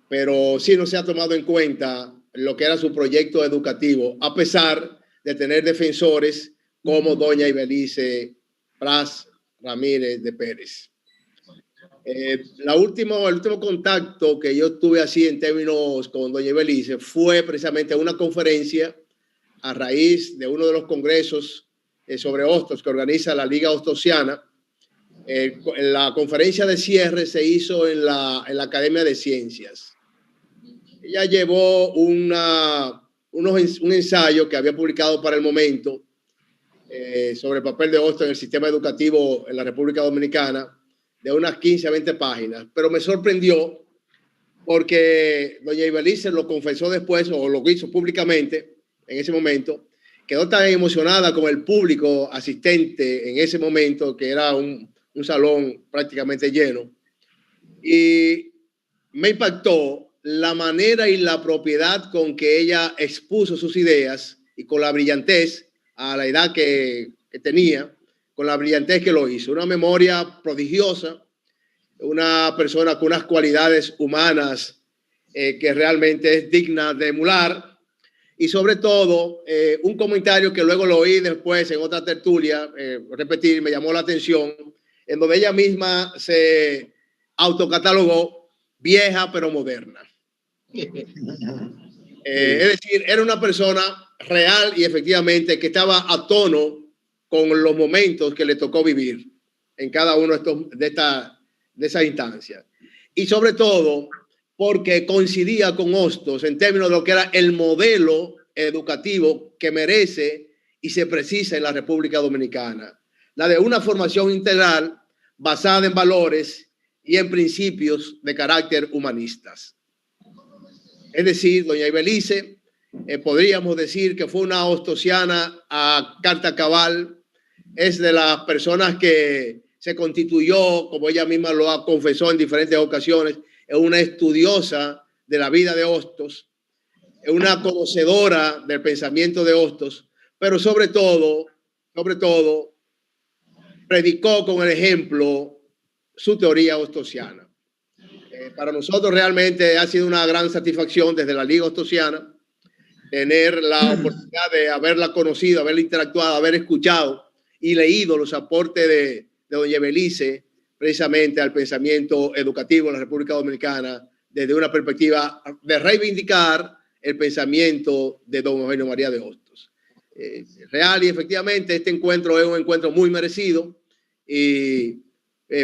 pero sí no se ha tomado en cuenta lo que era su proyecto educativo, a pesar de tener defensores como doña Ibelice Pras Ramírez de Pérez. El último contacto que yo tuve así en términos con doña Ibelice fue precisamente una conferencia a raíz de uno de los congresos sobre Hostos que organiza la Liga Hostosiana. La conferencia de cierre se hizo en la Academia de Ciencias. Ella llevó un ensayo que había publicado para el momento sobre el papel de Hostos en el sistema educativo en la República Dominicana, de unas 15 a 20 páginas, pero me sorprendió porque doña Ibelice lo confesó después, o lo hizo públicamente en ese momento, quedó tan emocionada como el público asistente en ese momento, que era un salón prácticamente lleno, y me impactó la manera y la propiedad con que ella expuso sus ideas y con la brillantez a la edad que tenía, con la brillantez que lo hizo. Una memoria prodigiosa, una persona con unas cualidades humanas que realmente es digna de emular, y sobre todo un comentario que luego lo oí después en otra tertulia, repetir, me llamó la atención, en donde ella misma se autocatalogó vieja pero moderna. Es decir, era una persona real y efectivamente que estaba a tono con los momentos que le tocó vivir en cada uno de esas instancias. Y sobre todo porque coincidía con Hostos en términos de lo que era el modelo educativo que merece y se precisa en la República Dominicana. La de una formación integral basada en valores y en principios de carácter humanistas. Es decir, doña Ibelice, podríamos decir que fue una hostosiana a carta cabal. Es de las personas que se constituyó, como ella misma lo ha confesado en diferentes ocasiones, es una estudiosa de la vida de Hostos. una conocedora del pensamiento de Hostos, pero sobre todo, predicó con el ejemplo su teoría hostosiana. Para nosotros realmente ha sido una gran satisfacción desde la Liga Hostosiana tener la oportunidad de haberla conocido, haberla interactuado, haber escuchado y leído los aportes de doña Belice precisamente al pensamiento educativo en la República Dominicana desde una perspectiva de reivindicar el pensamiento de don Eugenio María de Hostos. Real y efectivamente este encuentro es un encuentro muy merecido y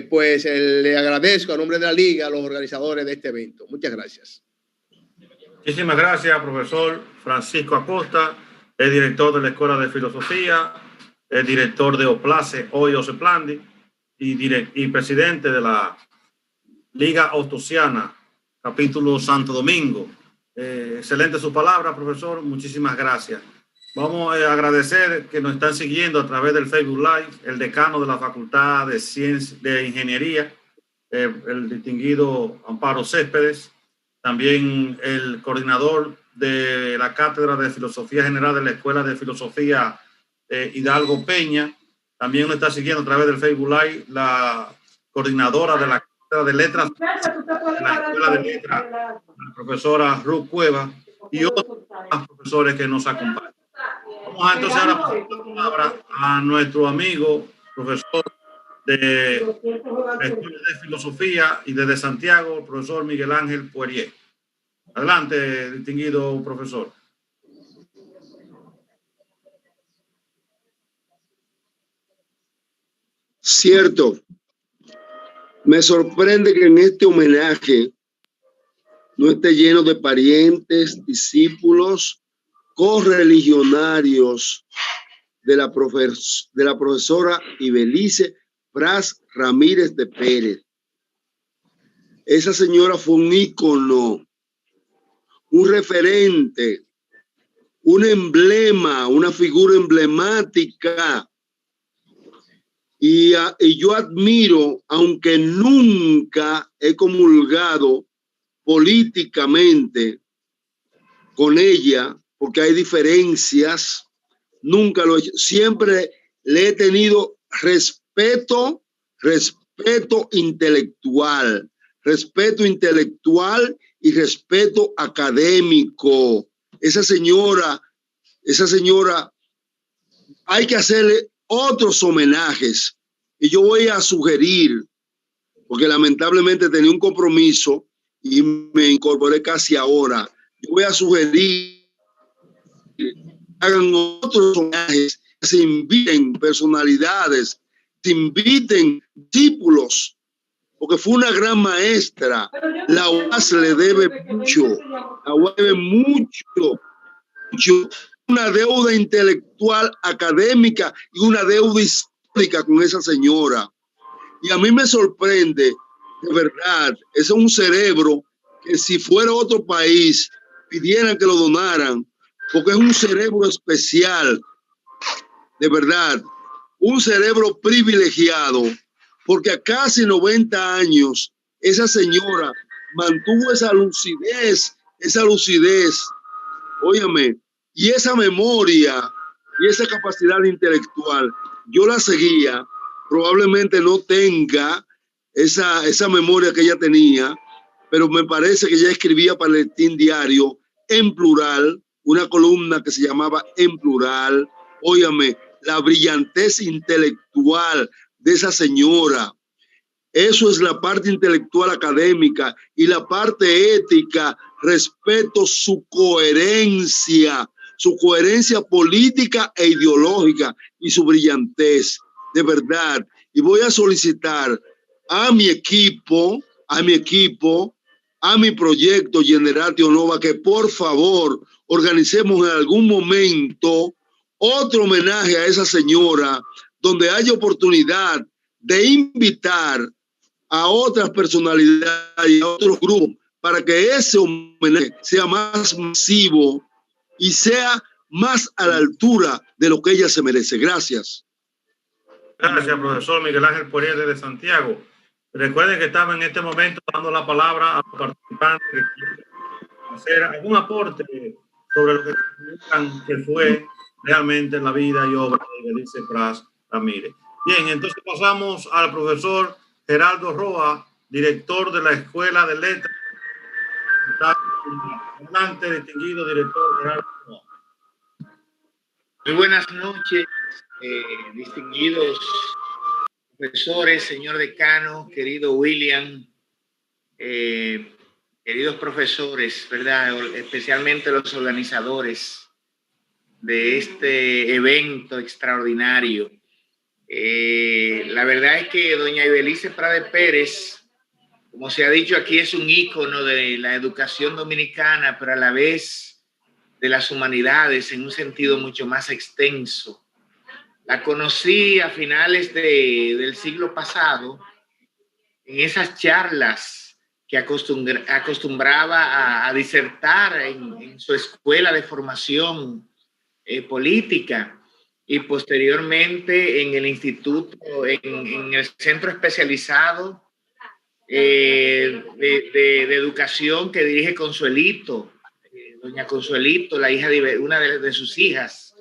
pues le agradezco a nombre de la Liga a los organizadores de este evento. Muchas gracias. Muchísimas gracias, profesor Francisco Acosta, el director de la Escuela de Filosofía, el director de OPLACE, hoy OSEPLANDI, y presidente de la Liga Hostosiana, capítulo Santo Domingo. Excelente su palabra, profesor. Muchísimas gracias. Vamos a agradecer que nos están siguiendo a través del Facebook Live, el decano de la Facultad de Ciencias de Ingeniería, el distinguido Amparo Céspedes, también el coordinador de la Cátedra de Filosofía General de la Escuela de Filosofía Hidalgo Peña. También nos está siguiendo a través del Facebook Live la coordinadora de la Cátedra de Letras de la Escuela de Letras, la profesora Ruth Cueva, y otros profesores que nos acompañan. Vamos a entonces ahora pasar la palabra a nuestro amigo, profesor de la Escuela de Filosofía y desde Santiago, el profesor Miguel Ángel Poirier. Adelante, distinguido profesor. Cierto. Me sorprende que en este homenaje no esté lleno de parientes, discípulos, correligionarios de la profesora Ibelice Pras Ramírez de Pérez. Esa señora fue un ícono, un referente, un emblema, una figura emblemática. Y yo admiro, aunque nunca he comulgado políticamente con ella, porque hay diferencias, nunca lo he hecho. Siempre le he tenido respeto intelectual y respeto académico. Esa señora, hay que hacerle otros homenajes. Y yo voy a sugerir, porque lamentablemente tenía un compromiso y me incorporé casi ahora, yo voy a sugerir que hagan otros homenajes, que se inviten personalidades, se inviten discípulos, porque fue una gran maestra. La UAS le debe mucho, una deuda intelectual, académica y una deuda histórica con esa señora. Y a mí me sorprende, de verdad, ese es un cerebro que si fuera otro país pidieran que lo donaran, porque es un cerebro especial, de verdad, un cerebro privilegiado, porque a casi 90 años esa señora mantuvo esa lucidez, óyeme, y esa memoria y esa capacidad intelectual. Yo la seguía, probablemente no tenga esa memoria que ella tenía, pero me parece que ella escribía para el Listín Diario en plural, una columna que se llamaba En Plural. Óyame, la brillantez intelectual de esa señora. Eso es la parte intelectual académica, y la parte ética, respeto su coherencia política e ideológica y su brillantez, de verdad. Y voy a solicitar a mi equipo, a mi proyecto Generatio Nova, que por favor organicemos en algún momento otro homenaje a esa señora, donde haya oportunidad de invitar a otras personalidades y a otros grupos, para que ese homenaje sea más masivo y sea más a la altura de lo que ella se merece. Gracias. Gracias, profesor Miguel Ángel Poirier de Santiago. Recuerden que estamos en este momento dando la palabra a los participantes que quieren hacer algún aporte sobre lo que fue realmente la vida y obra de Ibelice Pras Ramírez. Bien, entonces pasamos al profesor Geraldo Roa, director de la Escuela de Letras. Adelante, distinguido director Geraldo Roa. Muy buenas noches, distinguidos profesores, señor decano, querido William, queridos profesores, ¿verdad? Especialmente los organizadores de este evento extraordinario. La verdad es que doña Ibelice Prade Pérez, como se ha dicho aquí, es un ícono de la educación dominicana, pero a la vez de las humanidades en un sentido mucho más extenso. La conocí a finales del siglo pasado en esas charlas que acostumbraba a disertar en su escuela de formación política y posteriormente en el instituto, en el centro especializado de educación que dirige Consuelito, doña Consuelito, la hija de una de sus hijas.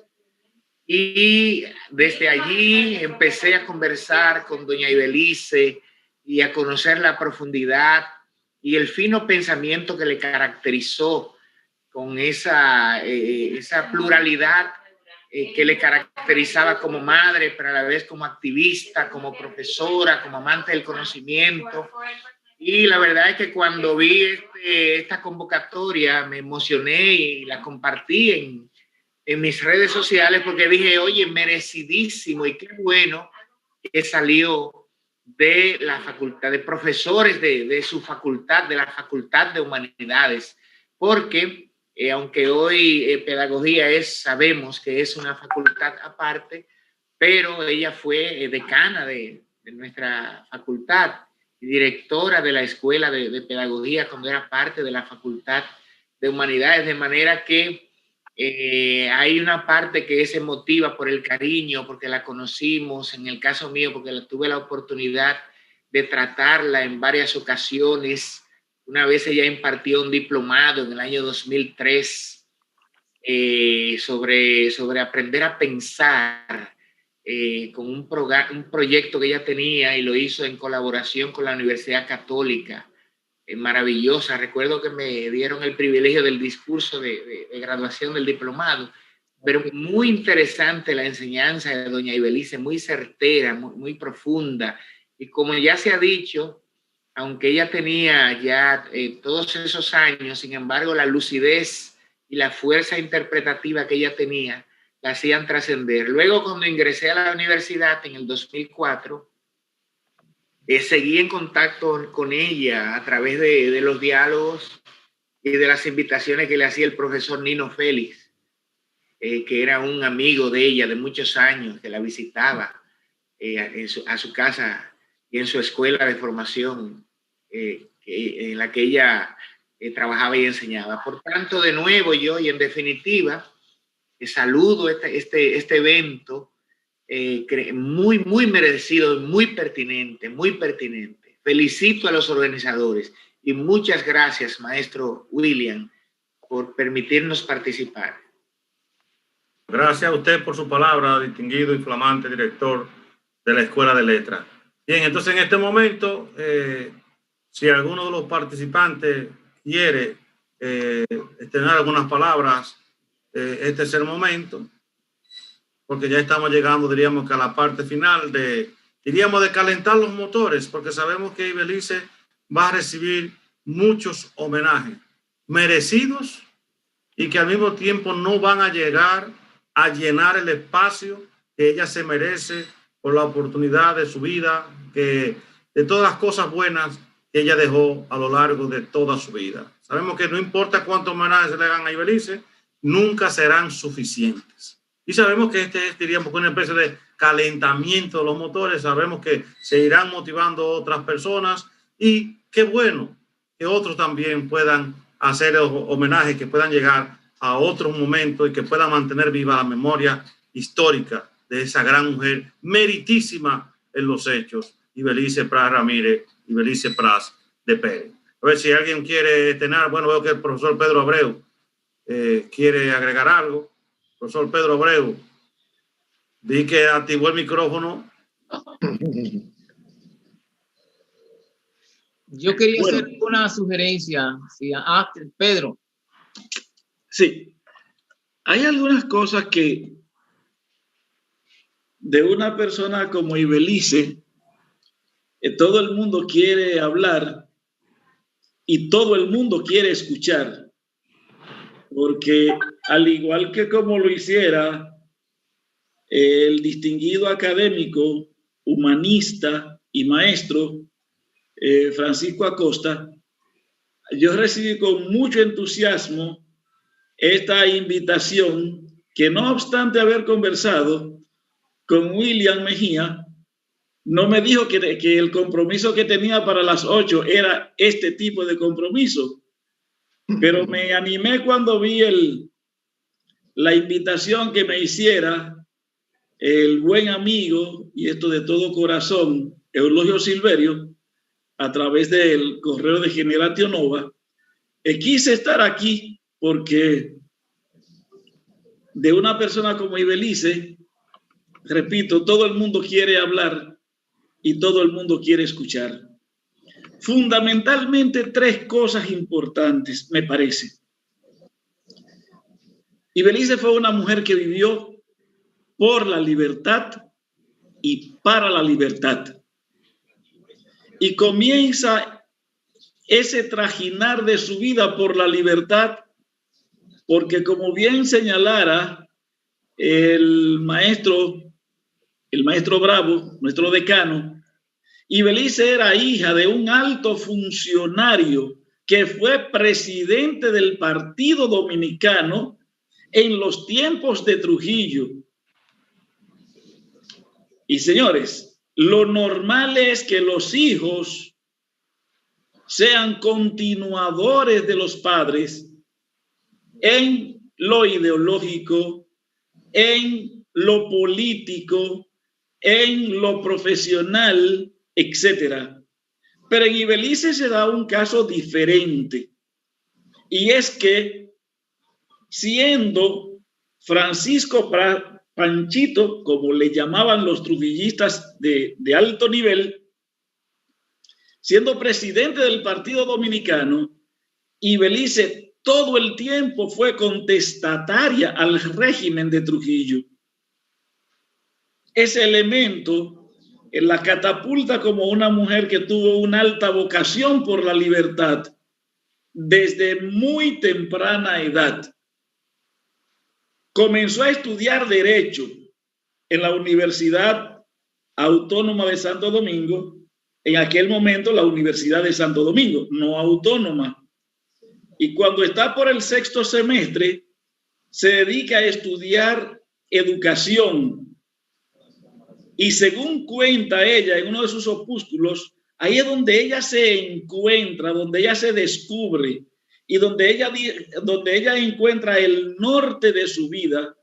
Y desde allí empecé a conversar con doña Ibelice y a conocer la profundidad y el fino pensamiento que le caracterizó con esa pluralidad que le caracterizaba como madre, pero a la vez como activista, como profesora, como amante del conocimiento. Y la verdad es que cuando vi esta convocatoria me emocioné y la compartí en mis redes sociales porque dije, oye, merecidísimo y qué bueno que salió de la facultad, de profesores de su facultad, de la Facultad de Humanidades, porque aunque hoy pedagogía sabemos que es una facultad aparte, pero ella fue decana de nuestra facultad y directora de la Escuela de Pedagogía cuando era parte de la Facultad de Humanidades, de manera que hay una parte que es emotiva por el cariño, porque la conocimos, en el caso mío, porque tuve la oportunidad de tratarla en varias ocasiones. Una vez ella impartió un diplomado en el año 2003 sobre aprender a pensar con un proyecto que ella tenía y lo hizo en colaboración con la Universidad Católica. Maravillosa. Recuerdo que me dieron el privilegio del discurso de graduación del diplomado, pero muy interesante la enseñanza de doña Ibelice, muy certera, muy profunda. Y como ya se ha dicho, aunque ella tenía ya todos esos años, sin embargo, la lucidez y la fuerza interpretativa que ella tenía la hacían trascender. Luego, cuando ingresé a la universidad en el 2004, seguí en contacto con ella a través de los diálogos y de las invitaciones que le hacía el profesor Nino Félix, que era un amigo de ella de muchos años, que la visitaba a su casa y en su escuela de formación en la que ella trabajaba y enseñaba. Por tanto, de nuevo yo, y en definitiva, saludo este evento muy, muy merecido, muy pertinente, muy pertinente. Felicito a los organizadores y muchas gracias, maestro William, por permitirnos participar. Gracias a usted por su palabra, distinguido y flamante director de la Escuela de Letras. Bien, entonces en este momento, si alguno de los participantes quiere tener algunas palabras, este es el momento, porque ya estamos llegando, diríamos que a la parte final de calentar los motores, porque sabemos que Ibelice va a recibir muchos homenajes merecidos y que al mismo tiempo no van a llegar a llenar el espacio que ella se merece por la oportunidad de su vida, de todas las cosas buenas que ella dejó a lo largo de toda su vida. Sabemos que no importa cuántos homenajes se le hagan a Ibelice, nunca serán suficientes. Y sabemos que este es, diríamos, una especie de calentamiento de los motores. Sabemos que se irán motivando otras personas y qué bueno que otros también puedan hacer homenajes, que puedan llegar a otros momentos y que puedan mantener viva la memoria histórica de esa gran mujer meritísima en los hechos, Ibelice Pras Ramírez, Ibelice Pras de Pérez. A ver si alguien quiere tener, bueno, veo que el profesor Pedro Abreu quiere agregar algo. Profesor Pedro Abreu, vi que activó el micrófono. Yo quería hacer una sugerencia. Sí, Pedro. Sí, hay algunas cosas que de una persona como Ibelice, todo el mundo quiere hablar y todo el mundo quiere escuchar, porque al igual que como lo hiciera el distinguido académico, humanista y maestro Francisco Acosta, yo recibí con mucho entusiasmo esta invitación que, no obstante haber conversado con William Mejía, no me dijo que el compromiso que tenía para las 8 era este tipo de compromiso, pero me animé cuando vi la invitación que me hiciera el buen amigo, y esto de todo corazón, Eulogio Silverio, a través del correo de Generatio Nova. Quise estar aquí porque de una persona como Ibelice, repito, todo el mundo quiere hablar y todo el mundo quiere escuchar. Fundamentalmente 3 cosas importantes, me parece. Ibelice fue una mujer que vivió por la libertad y para la libertad. Y comienza ese trajinar de su vida por la libertad, porque como bien señalara el maestro Bravo, nuestro decano, Ibelice era hija de un alto funcionario que fue presidente del Partido Dominicano en los tiempos de Trujillo. Y señores, lo normal es que los hijos sean continuadores de los padres en lo ideológico, en lo político, en lo profesional, etcétera. Pero en Ibelice se da un caso diferente, y es que siendo Francisco Panchito, como le llamaban los trujillistas de alto nivel, siendo presidente del Partido Dominicano, Ibelice todo el tiempo fue contestataria al régimen de Trujillo. Ese elemento la catapulta como una mujer que tuvo una alta vocación por la libertad desde muy temprana edad. Comenzó a estudiar Derecho en la Universidad Autónoma de Santo Domingo, en aquel momento la Universidad de Santo Domingo, no autónoma. Y cuando está por el 6º semestre, se dedica a estudiar educación. Y según cuenta ella en uno de sus opúsculos, ahí es donde ella se encuentra, donde ella se descubre y donde ella encuentra el norte de su vida,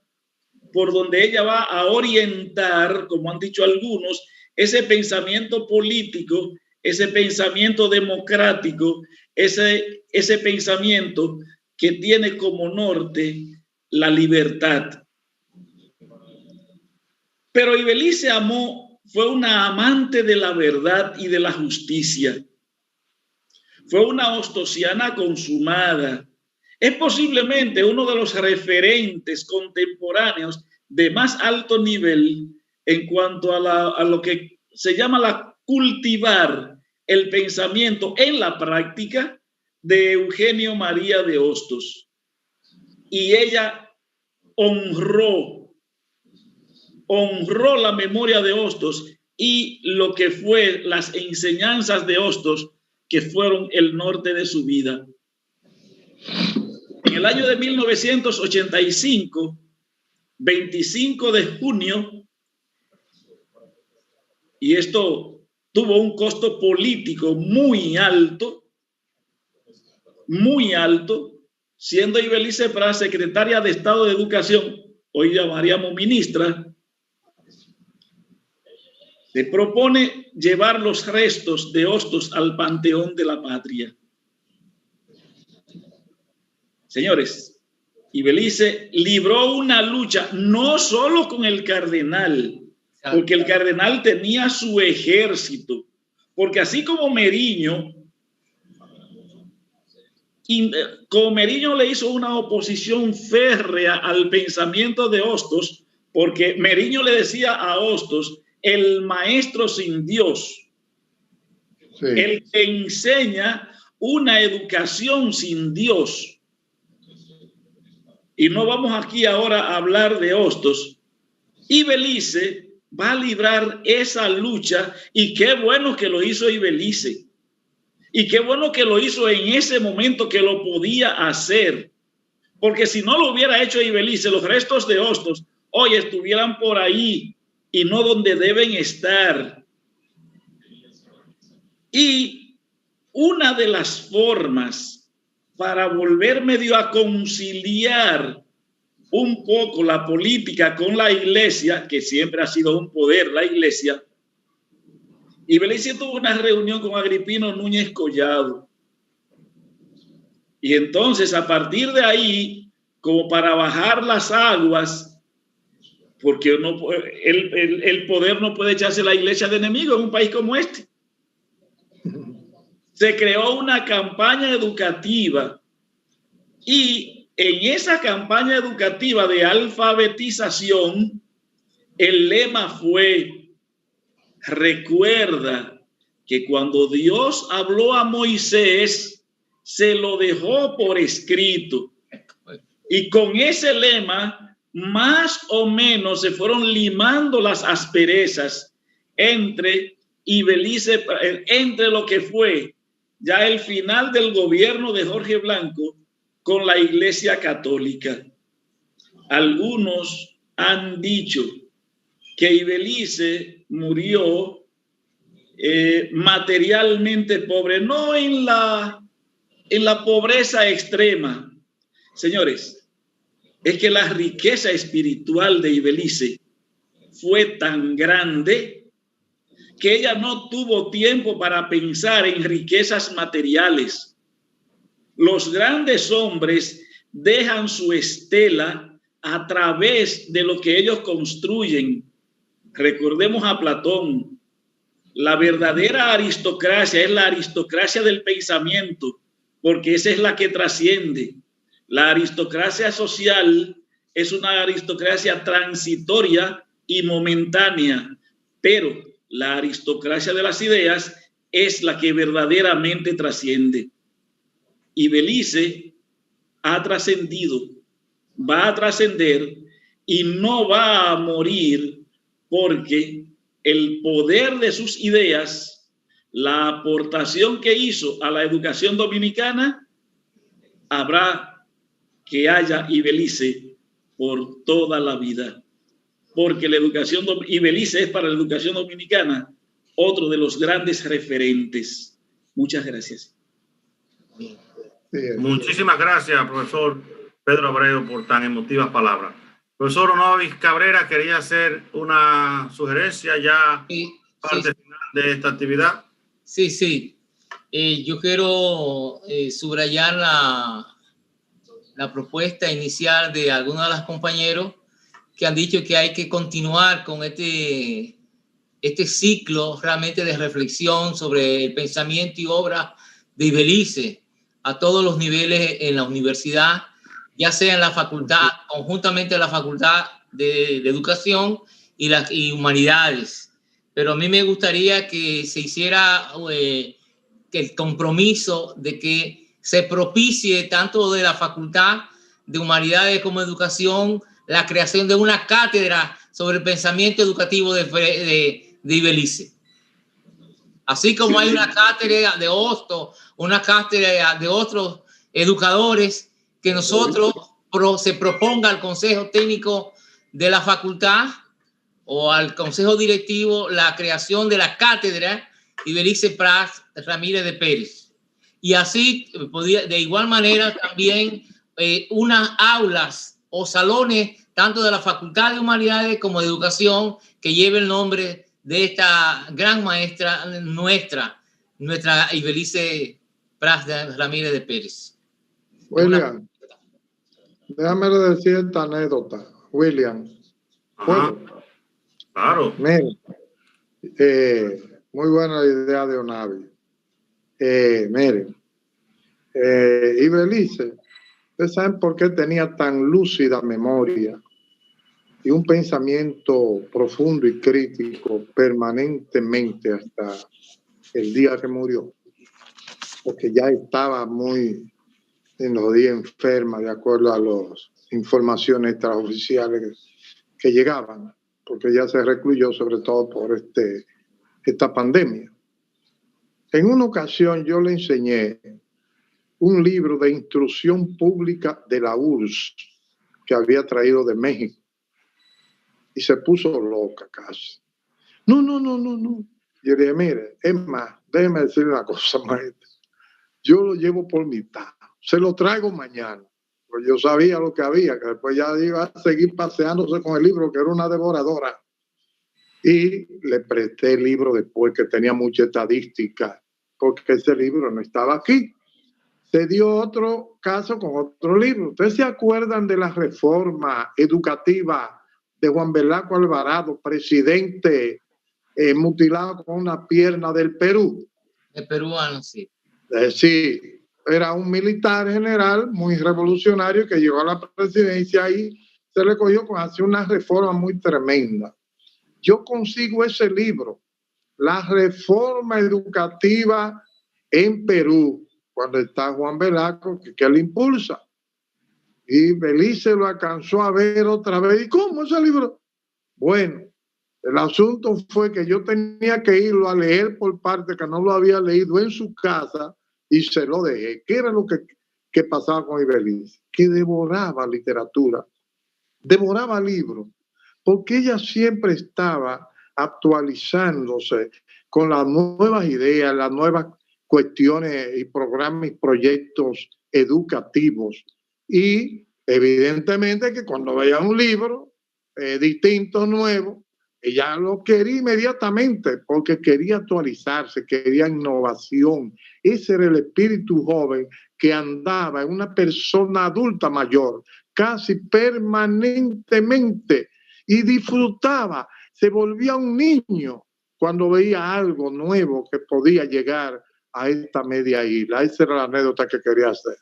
por donde ella va a orientar, como han dicho algunos, ese pensamiento político, ese pensamiento democrático, ese pensamiento que tiene como norte la libertad. Pero Ibelice fue una amante de la verdad y de la justicia. Fue una ostosiana consumada. Es posiblemente uno de los referentes contemporáneos de más alto nivel en cuanto a lo que se llama cultivar el pensamiento en la práctica de Eugenio María de Hostos. Y ella honró la memoria de Hostos y lo que fue las enseñanzas de Hostos, que fueron el norte de su vida. En el año de 1985, 25 de junio, y esto tuvo un costo político muy alto, siendo Ibelice Prat secretaria de Estado de Educación, hoy llamaríamos ministra, se propone llevar los restos de Hostos al Panteón de la Patria. Señores, Y Belice libró una lucha no solo con el cardenal, porque el cardenal tenía su ejército, porque así como Meriño le hizo una oposición férrea al pensamiento de Hostos, porque Meriño le decía a Hostos, el maestro sin Dios, sí, el que enseña una educación sin Dios. Y no vamos aquí ahora a hablar de Hostos. Y Belice va a librar esa lucha, y qué bueno que lo hizo Belice. Y qué bueno que lo hizo en ese momento que lo podía hacer. Porque si no lo hubiera hecho Belice, los restos de Hostos hoy estuvieran por ahí y no donde deben estar. Y una de las formas para volver medio a conciliar un poco la política con la iglesia, que siempre ha sido un poder la iglesia, y Belice tuvo una reunión con Agripino Núñez Collado. Y entonces, a partir de ahí, como para bajar las aguas, porque el poder no puede echarse a la iglesia de enemigo en un país como este, se creó una campaña educativa, y en esa campaña educativa de alfabetización, el lema fue: recuerda que cuando Dios habló a Moisés, se lo dejó por escrito. Y con ese lema, más o menos se fueron limando las asperezas entre Belice, entre lo que fue ya el final del gobierno de Jorge Blanco con la Iglesia Católica. Algunos han dicho que Belice murió materialmente pobre, no en la pobreza extrema. Señores, es que la riqueza espiritual de Belice fue tan grande que ella no tuvo tiempo para pensar en riquezas materiales. Los grandes hombres dejan su estela a través de lo que ellos construyen. Recordemos a Platón. La verdadera aristocracia es la aristocracia del pensamiento, porque esa es la que trasciende. La aristocracia social es una aristocracia transitoria y momentánea, pero la aristocracia de las ideas es la que verdaderamente trasciende. Y Belice ha trascendido, va a trascender y no va a morir, porque el poder de sus ideas, la aportación que hizo a la educación dominicana, habrá que haya Belice por toda la vida. Porque la educación, Belice es para la educación dominicana otro de los grandes referentes. Muchas gracias. Muchísimas gracias, profesor Pedro Abreu, por tan emotivas palabras. Profesor Onovis Cabrera, quería hacer una sugerencia ya parte final de esta actividad. Sí. Yo quiero subrayar la propuesta inicial de algunos de los compañeros que han dicho que hay que continuar con este ciclo realmente de reflexión sobre el pensamiento y obra de Belice a todos los niveles en la universidad, ya sea en la facultad, conjuntamente la facultad de educación y humanidades. Pero a mí me gustaría que se hiciera que el compromiso de que se propicie tanto de la facultad de humanidades como educación la creación de una cátedra sobre el pensamiento educativo de Belice. Así como hay una cátedra de Hostos, una cátedra de otros educadores, que nosotros se proponga al Consejo Técnico de la facultad o al Consejo Directivo la creación de la cátedra Belice Pras Ramírez de Pérez. Y así, de igual manera, también unas aulas o salones, tanto de la Facultad de Humanidades como de Educación, que lleve el nombre de esta gran maestra nuestra Belice Pras Ramírez de Pérez. William, Déjame decir esta anécdota, William. Ajá. Claro. Mire, muy buena la idea de Onavi. Miren, y Belice, ¿ustedes saben por qué tenía tan lúcida memoria y un pensamiento profundo y crítico permanentemente hasta el día que murió? Porque ya estaba muy en los días enferma, de acuerdo a las informaciones extraoficiales que llegaban, porque ya se recluyó sobre todo por esta pandemia. En una ocasión yo le enseñé un libro de instrucción pública de la URSS que había traído de México y se puso loca casi. No. Yo le dije, mire, es más, déjeme decirle una cosa, maestra. Yo lo llevo por mitad, se lo traigo mañana. Pues yo sabía lo que había, que después ya iba a seguir paseándose con el libro, que era una devoradora. Y le presté el libro después, que tenía mucha estadística, porque ese libro no estaba aquí. Se dio otro caso con otro libro. ¿Ustedes se acuerdan de la reforma educativa de Juan Velasco Alvarado, presidente mutilado con una pierna del Perú? El peruano, sí. Sí, era un militar general muy revolucionario que llegó a la presidencia y se le cogió con hacer una reforma muy tremenda. Yo consigo ese libro, La Reforma Educativa en Perú, cuando está Juan Velasco, que él impulsa. Y Belice lo alcanzó a ver otra vez. ¿Y cómo ese libro? Bueno, el asunto fue que yo tenía que irlo a leer por parte que no lo había leído en su casa y se lo dejé. ¿Qué era lo que pasaba con Ibelice? Que devoraba literatura, devoraba libros, porque ella siempre estaba actualizándose con las nuevas ideas, las nuevas cuestiones y programas y proyectos educativos. Y evidentemente que cuando veía un libro distinto, nuevo, ella lo quería inmediatamente porque quería actualizarse, quería innovación. Ese era el espíritu joven que andaba en una persona adulta mayor, casi permanentemente, y disfrutaba, se volvía un niño cuando veía algo nuevo que podía llegar a esta media isla. Esa era la anécdota que quería hacer.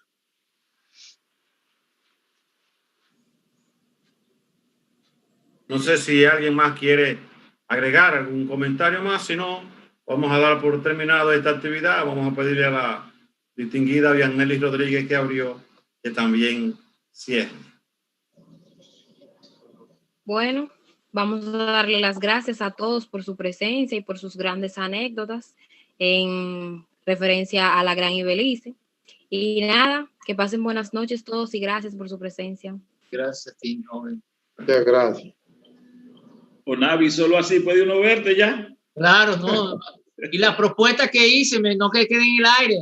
No sé si alguien más quiere agregar algún comentario más, si no, vamos a dar por terminado esta actividad. Vamos a pedirle a la distinguida Viannelly Rodríguez que abrió, que también cierre. Bueno, vamos a darle las gracias a todos por su presencia y por sus grandes anécdotas en referencia a la gran Ibelice. Y nada, que pasen buenas noches todos y gracias por su presencia. Gracias a ti, joven. Muchas gracias. Onavi, solo así puede uno verte ya. Claro, no. Y la propuesta que hice, no que quede en el aire.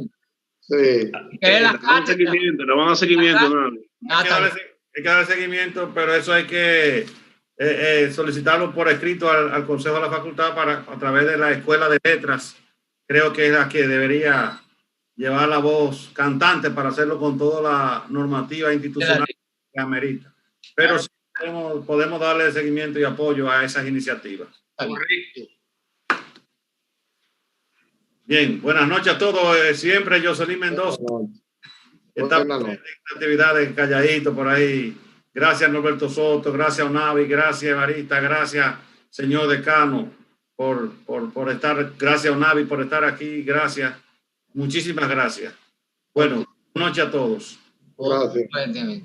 Sí. Le van a seguimiento, Navi. Hay que darle seguimiento, pero eso hay que solicitarlo por escrito al Consejo de la Facultad a través de la Escuela de Letras. Creo que es la que debería llevar la voz cantante para hacerlo con toda la normativa institucional que amerita. Pero sí podemos darle seguimiento y apoyo a esas iniciativas. Correcto. Bien, buenas noches a todos. Siempre Jocelyn Mendoza. Estamos en esta actividad de calladito por ahí. Gracias Norberto Soto, gracias Onavi, gracias Evarista, gracias señor decano por estar, gracias Onavi por estar aquí, gracias, muchísimas gracias. Bueno, buenas noches a todos. Gracias.